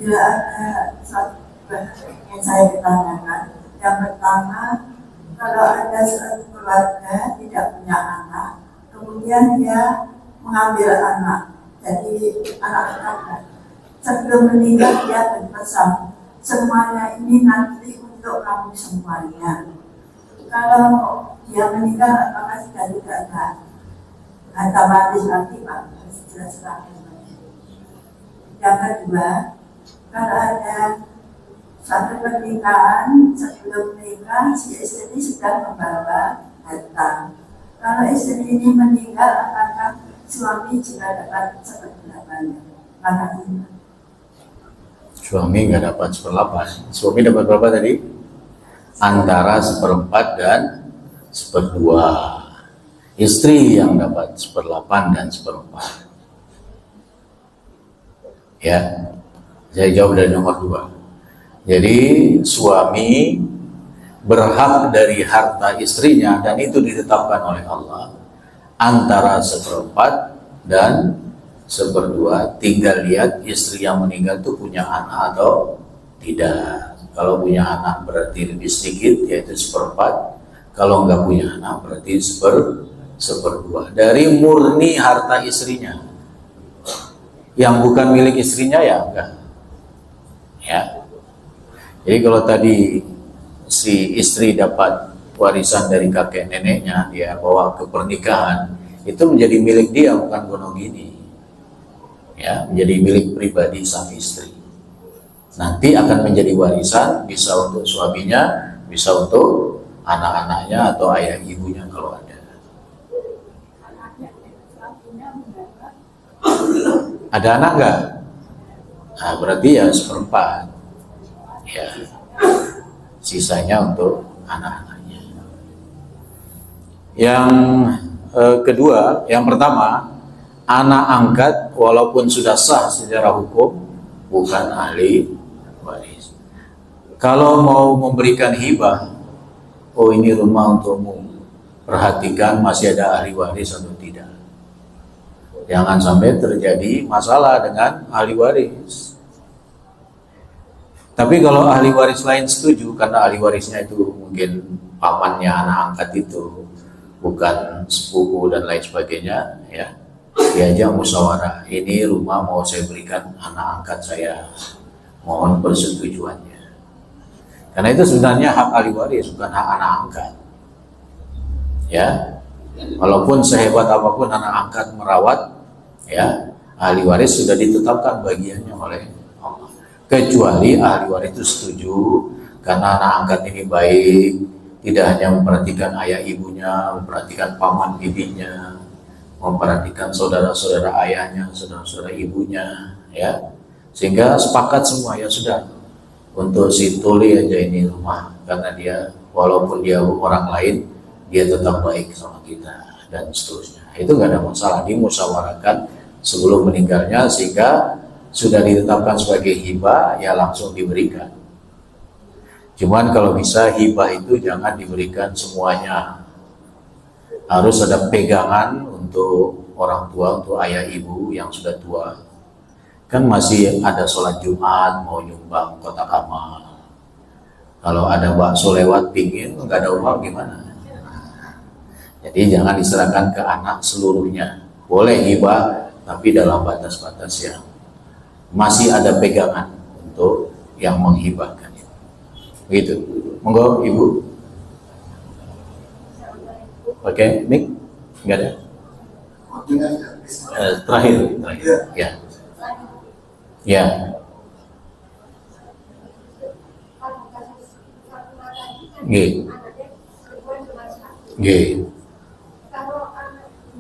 S5: Bila ada satu yang saya bertanyakan, yang pertama, kalau ada suatu keluarga tidak punya anak, kemudian dia mengambil anak, jadi anak-anak, sebelum meninggal dia berpesan, semuanya ini nanti untuk kamu semuanya. Kalau dia meninggal, apakah sudah tidak ada harta waris lagi, Pak? Jelas-jelas. Yang kedua, kalau ada satu pernikahan, sebelum menikah si istri sudah membawa harta. Kalau istri ini meninggal, apakah suami juga dapat seperti-apanya? Makasih.
S1: Suami nggak dapat 1/8. Suami dapat berapa tadi? Antara 1/4 dan 1/2. Istri yang dapat 1/8 dan 1/4. Ya, saya jawab dari nomor 2. Jadi suami berhak dari harta istrinya, dan itu ditetapkan oleh Allah, antara 1/4 dan 1/2. Tinggal lihat istri yang meninggal itu punya anak atau tidak. Kalau punya anak berarti lebih sedikit, yaitu 1/4. Kalau nggak punya anak berarti 1/2 dari murni harta istrinya. Yang bukan milik istrinya ya enggak. Ya. Jadi kalau tadi si istri dapat warisan dari kakek neneknya, dia bawa ke pernikahan, itu menjadi milik dia, bukan gonogini. Ya, menjadi milik pribadi sang istri. Nanti akan menjadi warisan, bisa untuk suaminya, bisa untuk anak-anaknya atau ayah ibunya kalau ada. Ada anak nggak? Nah, berarti ya 1/4. Ya, sisanya untuk anak-anaknya. Yang kedua, yang pertama, anak angkat walaupun sudah sah secara hukum bukan ahli waris. Kalau mau memberikan hibah, oh ini rumah untukmu, perhatikan masih ada ahli waris atau tidak. Jangan sampai terjadi masalah dengan ahli waris. Tapi kalau ahli waris lain setuju, karena ahli warisnya itu mungkin pamannya anak angkat itu, bukan sepupu dan lain sebagainya, ya, diajak musyawarah. Ini rumah mau saya berikan anak angkat saya, mohon persetujuannya. Karena itu sebenarnya hak ahli waris, bukan hak anak angkat. Ya, walaupun sehebat apapun anak angkat merawat, ya, ahli waris sudah ditetapkan bagiannya oleh Allah. Kecuali ahli waris itu setuju karena anak angkat ini baik, tidak hanya memperhatikan ayah ibunya, memperhatikan paman bibinya, memperhatikan saudara-saudara ayahnya, saudara-saudara ibunya, ya, sehingga sepakat semua, ya sudah, untuk si Tuli aja ini rumah, karena dia walaupun dia orang lain, dia tetap baik sama kita dan seterusnya. Itu nggak ada masalah, dimusyawarahkan sebelum meninggalnya, sehingga sudah ditetapkan sebagai hibah, ya langsung diberikan. Cuman kalau bisa hibah itu jangan diberikan semuanya, harus ada pegangan untuk orang tua, untuk ayah ibu yang sudah tua. Kan masih ada sholat Jumat, mau nyumbang kotak amal, Kalau ada bakso lewat pingin, nggak ada uang gimana? Jadi jangan diserahkan ke anak seluruhnya. Boleh hibah, tapi dalam batas-batas yang masih ada pegangan untuk yang menghibahkan. Begitu. Monggo Ibu. Oke, Nick? Enggak ada? Terakhir. Ya. Ya. G. G.
S6: Kalau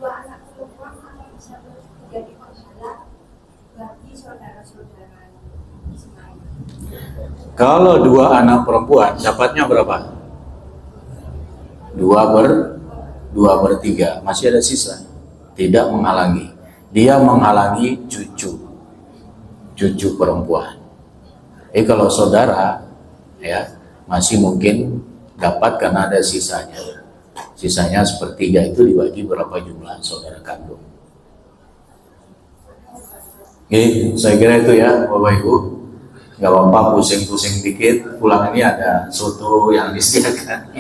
S6: dua anak perempuan akan bisa menjadi penghalang bagi saudara-saudara Ismail.
S1: Kalau dua anak perempuan dapatnya berapa? 2/3, masih ada sisa. Tidak menghalangi. Dia menghalangi cucu perempuan. Kalau saudara ya masih mungkin dapat karena ada sisanya. Sisanya 1/3 itu dibagi berapa jumlah saudara kandung. Oke, saya kira itu ya Bapak Ibu. Gak apa-apa pusing-pusing dikit, pulang ini ada soto yang disediakan.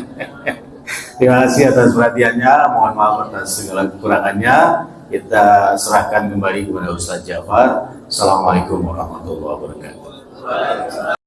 S1: Terima kasih atas perhatiannya, mohon maaf atas segala kekurangannya. Kita serahkan kembali kepada Ustaz Jafar. Assalamualaikum warahmatullahi wabarakatuh.